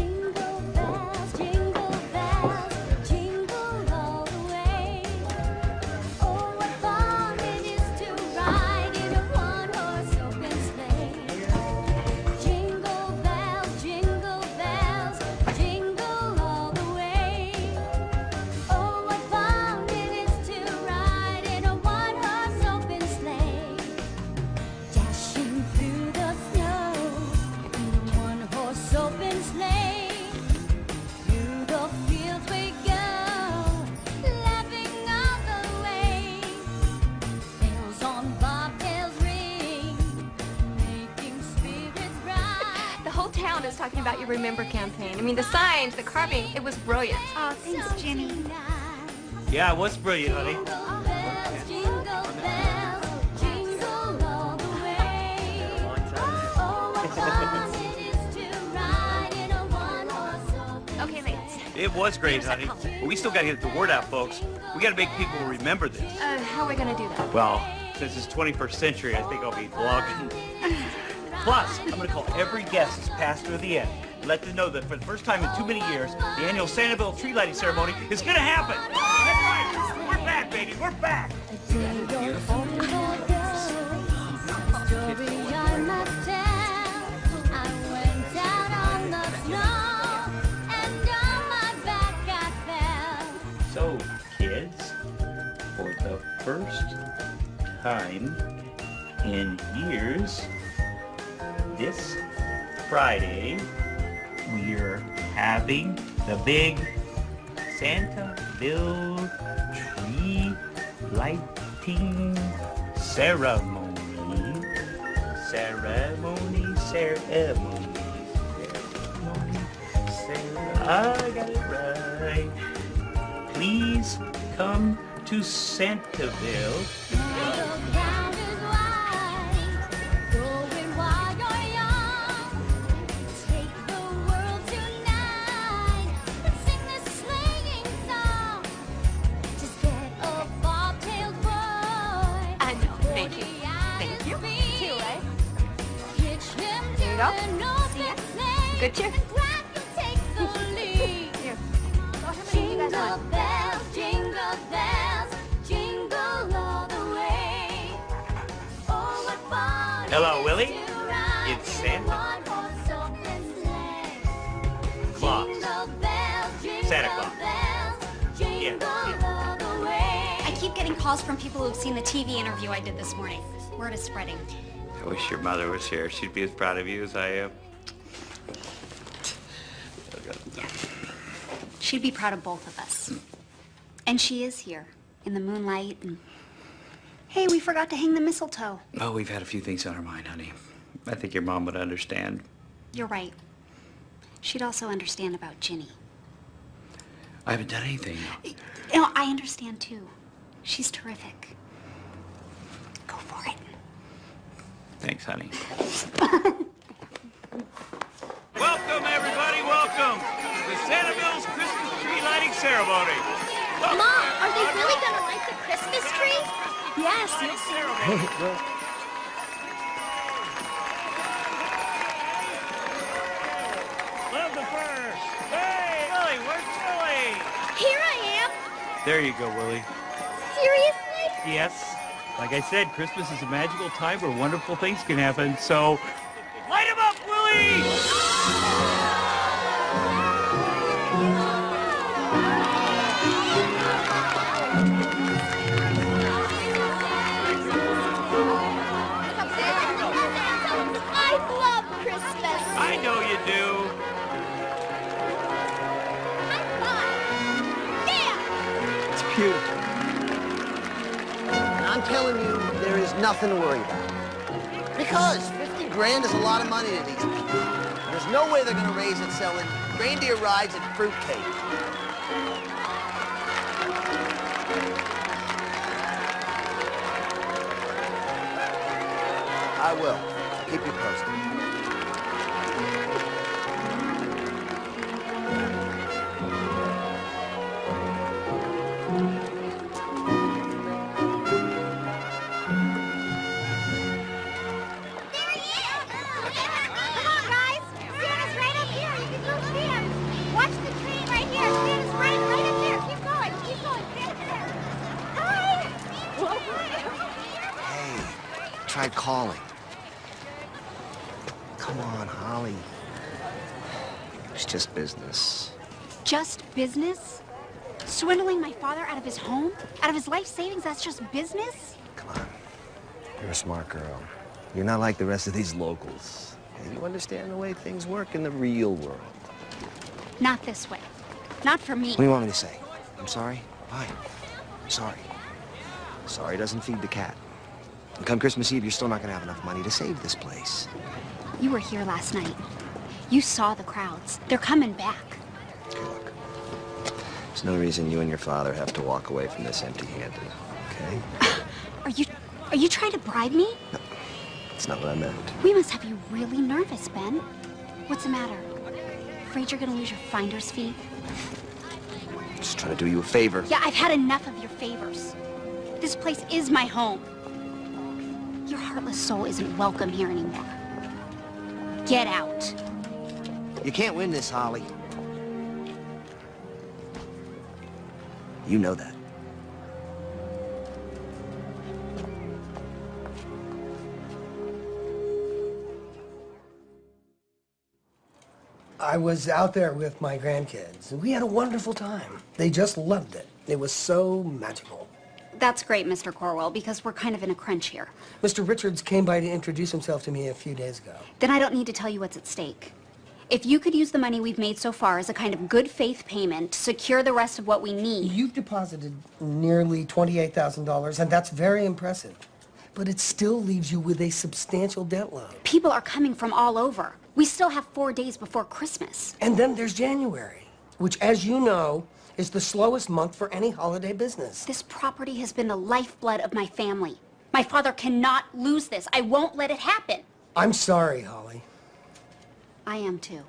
Is talking about your Remember campaign. I mean, the signs, the carving, it was brilliant.
Oh, thanks, Jenny.
Yeah, it was brilliant, honey. It was great, honey. But we still got to get the word out, folks. We got to make people remember this.
How are we gonna do that?
Well, since it's 21st century, I think I'll be blogging. Plus, I'm going to call every guest as passed through the end. Let them know that for the first time in too many years, the annual Sanibel tree lighting ceremony is going to happen. That's right. We're back, baby. We're back. Beautiful. So, kids, for the first time in years, this Friday, we're having the big Santaville tree lighting ceremony. I got it right. Please come to Santaville.
Good cheer. Here. Jingle bells, jingle bells, jingle all the way. Oh, what fun.
Hello, Willie. It's Santa Claus. Santa Claus. Yeah.
I keep getting calls from people who've seen the TV interview I did this morning. Word is spreading.
I wish your mother was here. She'd be as proud of you as I am.
She'd be proud of both of us. And she is here, in the moonlight, and... Hey, we forgot to hang the mistletoe.
Oh, we've had a few things on our mind, honey. I think your mom would understand.
You're right. She'd also understand about Ginny.
I haven't done anything.
You know, I understand, too. She's terrific. Go for it.
Thanks, honey. Welcome, everybody, welcome to Sanibel's Christmas tree lighting ceremony.
Mom, are they really gonna light the Christmas tree?
Yes, you'll see.
Hey, well,
Love the first. Hey, Willie, where's Willie?
Here I am.
There you go, Willie.
Seriously?
Yes. Like I said, Christmas is a magical time where wonderful things can happen, so light 'em up, Willie!
I love Christmas.
I know you do.
it's beautiful. And I'm telling you, there is nothing to worry about. Because 50 grand is a lot of money to these people. There's no way they're going to raise it selling reindeer rides and fruitcake. I will. I'll keep you posted. Tried calling. Come on, Holly. It's just business.
Just business? Swindling my father out of his home? Out of his life savings? That's just business?
Come on. You're a smart girl. You're not like the rest of these locals. And you understand the way things work in the real world.
Not this way. Not for me.
What do you want me to say? I'm sorry? Fine. I'm sorry. Sorry doesn't feed the cat. And come Christmas Eve, you're still not going to have enough money to save this place.
You were here last night. You saw the crowds. They're coming back.
Okay, look. There's no reason you and your father have to walk away from this empty-handed, okay?
Are you trying to bribe me?
No, that's not what I meant.
We must have you really nervous, Ben. What's the matter? Afraid you're gonna lose your finder's fee?
just trying to do you a favor.
Yeah, I've had enough of your favors. This place is my home. Your heartless soul isn't welcome here anymore. Get out.
You can't win this, Holly.
You know that.
I was out there with my grandkids, and we had a wonderful time. They just loved it. It was so magical.
That's great, Mr. Corwell, because we're kind of in a crunch here.
Mr. Richards came by to introduce himself to me a few days ago.
Then I don't need to tell you what's at stake. If you could use the money we've made so far as a kind of good faith payment to secure the rest of what we need.
You've deposited nearly $28,000, and that's very impressive. But it still leaves you with a substantial debt load.
People are coming from all over. We still have 4 days before Christmas.
And then there's January, which, as you know, is the slowest month for any holiday business.
This property has been the lifeblood of my family. My father cannot lose this. I won't let it happen.
I'm sorry, Holly.
I am too.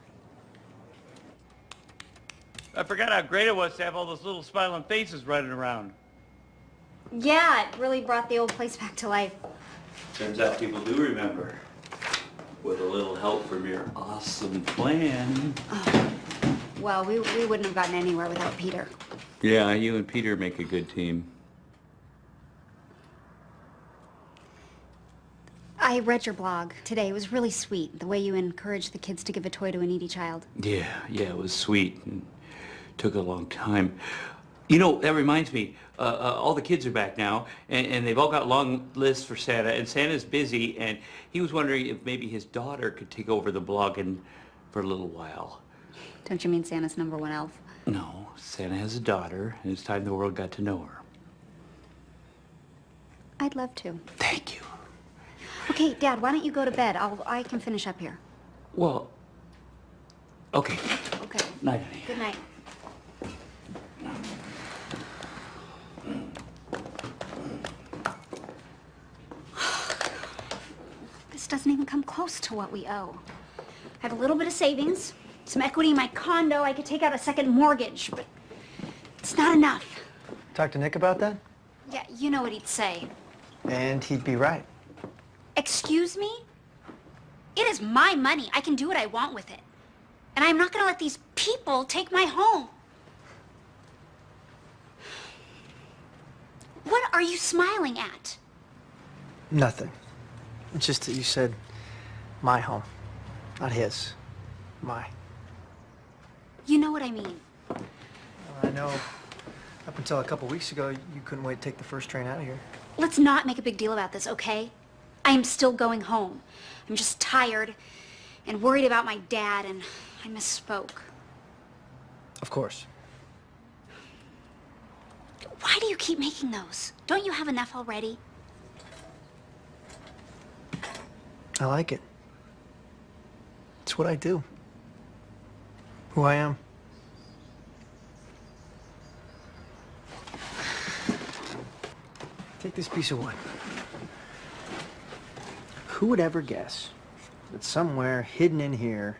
I forgot how great it was to have all those little smiling faces running around.
Yeah, it really brought the old place back to life.
Turns out people do remember. With a little help from your awesome plan.
Oh. Well, we wouldn't have gotten anywhere without Peter.
Yeah, you and Peter make a good team.
I read your blog today. It was really sweet, the way you encouraged the kids to give a toy to a needy child.
Yeah, it was sweet. And took a long time. You know, that reminds me, all the kids are back now, and they've all got long lists for Santa, and Santa's busy, and he was wondering if maybe his daughter could take over the blogging for a little while.
Don't you mean Santa's #1 elf?
No, Santa has a daughter, and it's time the world got to know her.
I'd love to.
Thank you.
Okay, Dad, why don't you go to bed? I can finish up here.
Well, okay.
Okay.
Night, honey.
Good night. This doesn't even come close to what we owe. I have a little bit of savings, some equity in my condo. I could take out a second mortgage, but it's not enough.
Talk to Nick about that?
Yeah, you know what he'd say.
And he'd be right.
Excuse me? It is my money. I can do what I want with it. And I'm not going to let these people take my home. What are you smiling at?
Nothing. It's just that you said my home, not his. My.
You know what I mean.
I know up until a couple weeks ago, you couldn't wait to take the first train out of here.
Let's not make a big deal about this, okay? I am still going home. I'm just tired and worried about my dad, and I misspoke.
Of course.
Why do you keep making those? Don't you have enough already?
I like it. It's what I do. Who I am. Take this piece of wood. Who would ever guess that somewhere hidden in here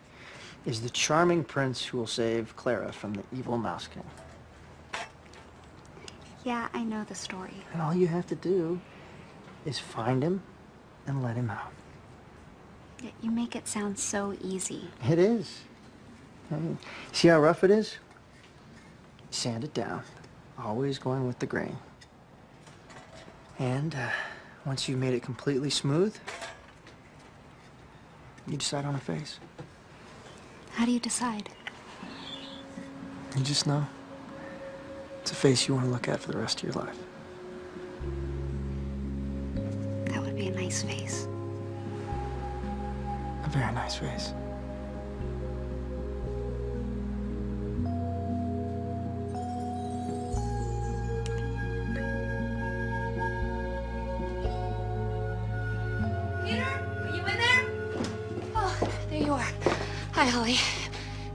is the charming prince who will save Clara from the evil Mouse King?
Yeah, I know the story.
And all you have to do is find him and let him out.
Yet you make it sound so easy.
It is. I mean, see how rough it is? Sand it down. Always going with the grain. And once you've made it completely smooth, you decide on a face.
How do you decide?
You just know. It's a face you want to look at for the rest of your life.
That would be a nice face.
A very nice face.
Peter, are you in there? Oh, there you are. Hi, Holly.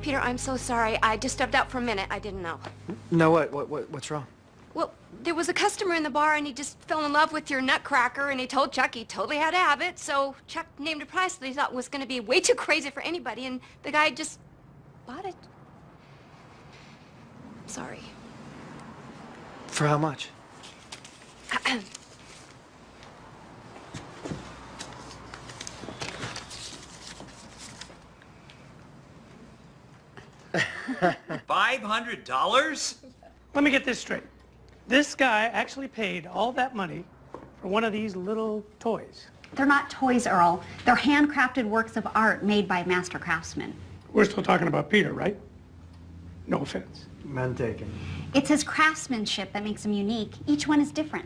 Peter, I'm so sorry. I just stepped out for a minute. I didn't know.
No, what's wrong?
Well, there was a customer in the bar, and he just fell in love with your nutcracker, and he told Chuck he totally had to have it, so Chuck named a price that he thought was going to be way too crazy for anybody, and the guy just bought it. Sorry.
For how much?
$500? Let me get this straight. This guy actually paid all that money for one of these little toys.
They're not toys, Earl. They're handcrafted works of art made by master craftsmen.
We're still talking about Peter, right? No offense.
None taken.
It's his craftsmanship that makes them unique. Each one is different.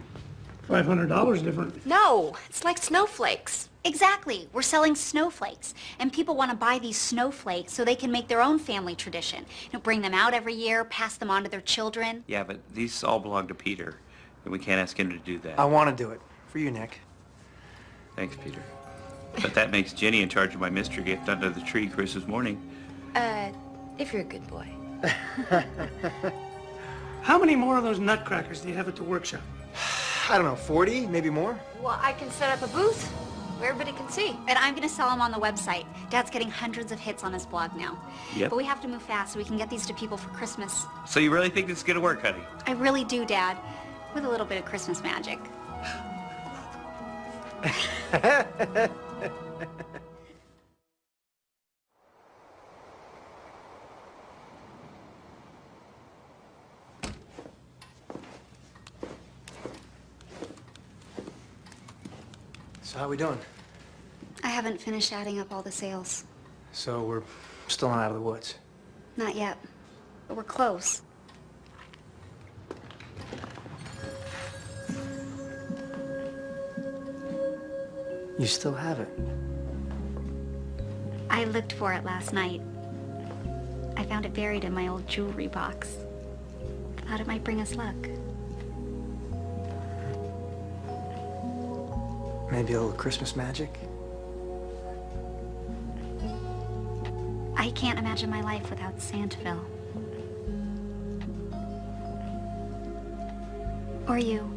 $500 different.
No, it's like snowflakes.
Exactly. We're selling snowflakes. And people want to buy these snowflakes so they can make their own family tradition. Bring them out every year, pass them on to their children.
Yeah, but these all belong to Peter, and we can't ask him to do that.
I want to do it. For you, Nick.
Thanks, Peter. But that makes Jenny in charge of my mystery gift under the tree Christmas morning.
If you're a good boy.
How many more of those nutcrackers do you have at the workshop?
I don't know, 40, maybe more?
Well, I can set up a booth where everybody can see.
And I'm going to sell them on the website. Dad's getting hundreds of hits on his blog now.
Yep.
But we have to move fast so we can get these to people for Christmas.
So you really think this is gonna work, honey?
I really do, Dad. With a little bit of Christmas magic.
So how we doing?
I haven't finished adding up all the sales.
So we're still not out of the woods.
Not yet. But we're close.
You still have it.
I looked for it last night. I found it buried in my old jewelry box. Thought it might bring us luck.
Maybe a little Christmas magic?
I can't imagine my life without Santville. Or you.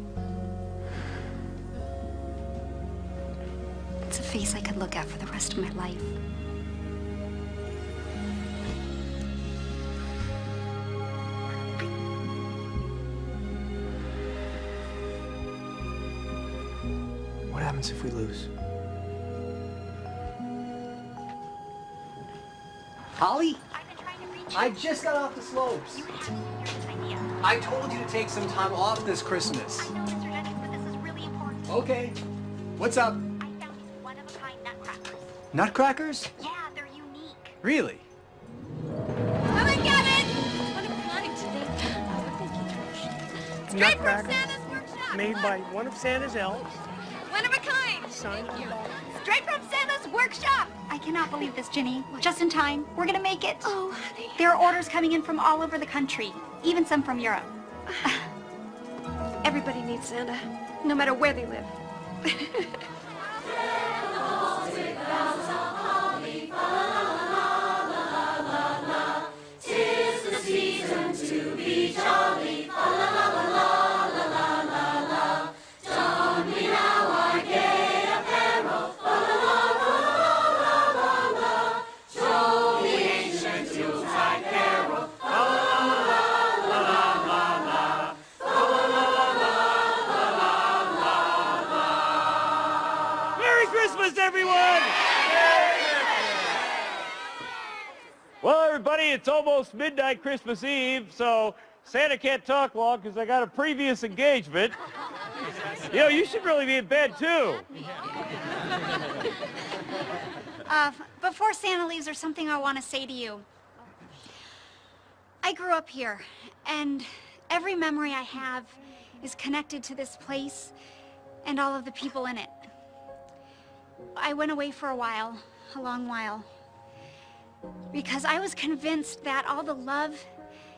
It's a face I could look at for the rest of my life.
What happens if we lose?
Holly? I just got off the slopes. I told you to take some time off this Christmas. Okay. What's up? Nutcrackers?
Yeah, they're unique.
Really?
Come and get it! One of a kind. Straight from
Nutcracker
Santa's workshop.
made by one of Santa's elves.
One of a kind.
Signed
Straight from Santa's workshop.
I cannot believe this, Ginny. Just in time. We're gonna make it.
Oh, honey.
There are orders coming in from all over the country, even some from Europe.
Everybody needs Santa, no matter where they live.
Tis the season to be jolly, la la la la la la la la. Don we now our gay apparel, la la la la la la. Troll the ancient Yuletide carol, la la la la la la la. La la la la la la.
Merry Christmas, everyone! Well, everybody, it's almost midnight Christmas Eve, so Santa can't talk long because I got a previous engagement. You should really be in bed, too.
Before Santa leaves, there's something I want to say to you. I grew up here, and every memory I have is connected to this place and all of the people in it. I went away for a while, a long while, because I was convinced that all the love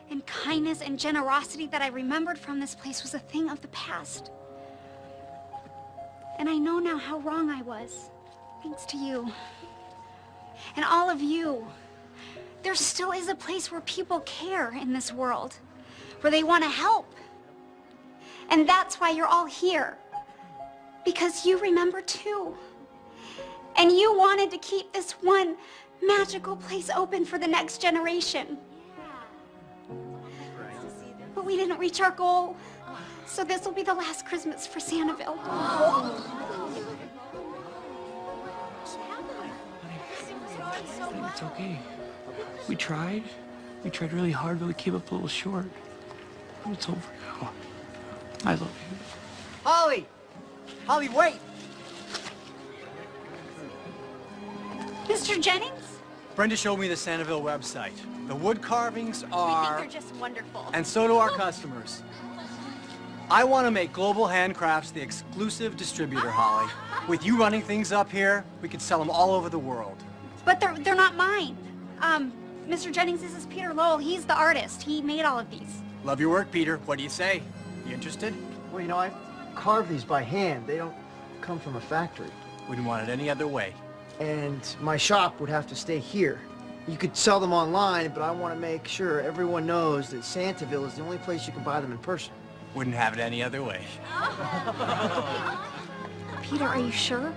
and kindness and generosity that I remembered from this place was a thing of the past. And I know now how wrong I was, thanks to you. And all of you. There still is a place where people care in this world, where they want to help. And that's why you're all here. Because you remember too. And you wanted to keep this one magical place open for the next generation. But we didn't reach our goal. So this will be the last Christmas for Santiville.
It's okay. We tried. We tried really hard, but we came up a little short. It's over now. I love you.
Holly! Holly, wait!
Mr. Jennings?
Brenda showed me the Santiville website. The wood carvings are...
We think they're just wonderful.
And so do our customers. I want to make Global Handcrafts the exclusive distributor, Holly. With you running things up here, we could sell them all over the world.
But they're not mine. Mr. Jennings, this is Peter Lowell. He's the artist. He made all of these.
Love your work, Peter. What do you say? You interested?
Well, you know, I carve these by hand. They don't come from a factory.
Wouldn't want it any other way.
And my shop would have to stay here. You could sell them online, but I want to make sure everyone knows that Santiville is the only place you can buy them in person.
Wouldn't have it any other way.
Peter, are you sure?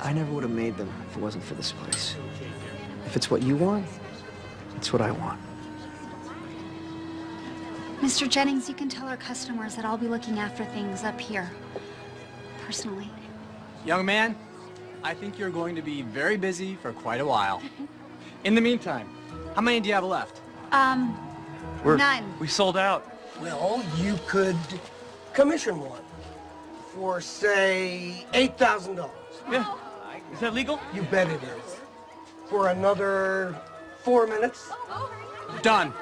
I never would have made them if it wasn't for this place. If it's what you want, it's what I want.
Mr. Jennings, you can tell our customers that I'll be looking after things up here, personally.
Young man, I think you're going to be very busy for quite a while. In the meantime, how many do you have left?
None.
We sold out.
Well, you could commission one for, say, $8,000.
Yeah. Is that legal?
You bet it is. For another 4 minutes.
Done.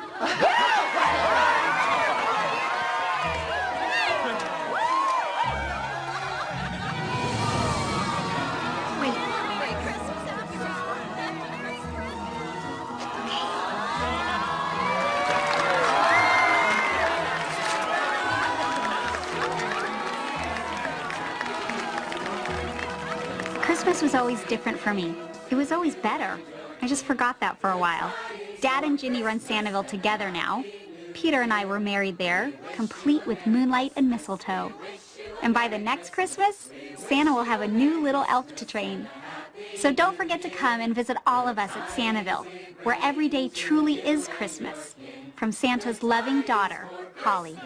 Christmas was always different for me. It was always better. I just forgot that for a while. Dad and Ginny run Santiville together now. Peter and I were married there, complete with Moonlight and Mistletoe. And by the next Christmas, Santa will have a new little elf to train. So don't forget to come and visit all of us at Santiville, where every day truly is Christmas. From Santa's loving daughter, Holly.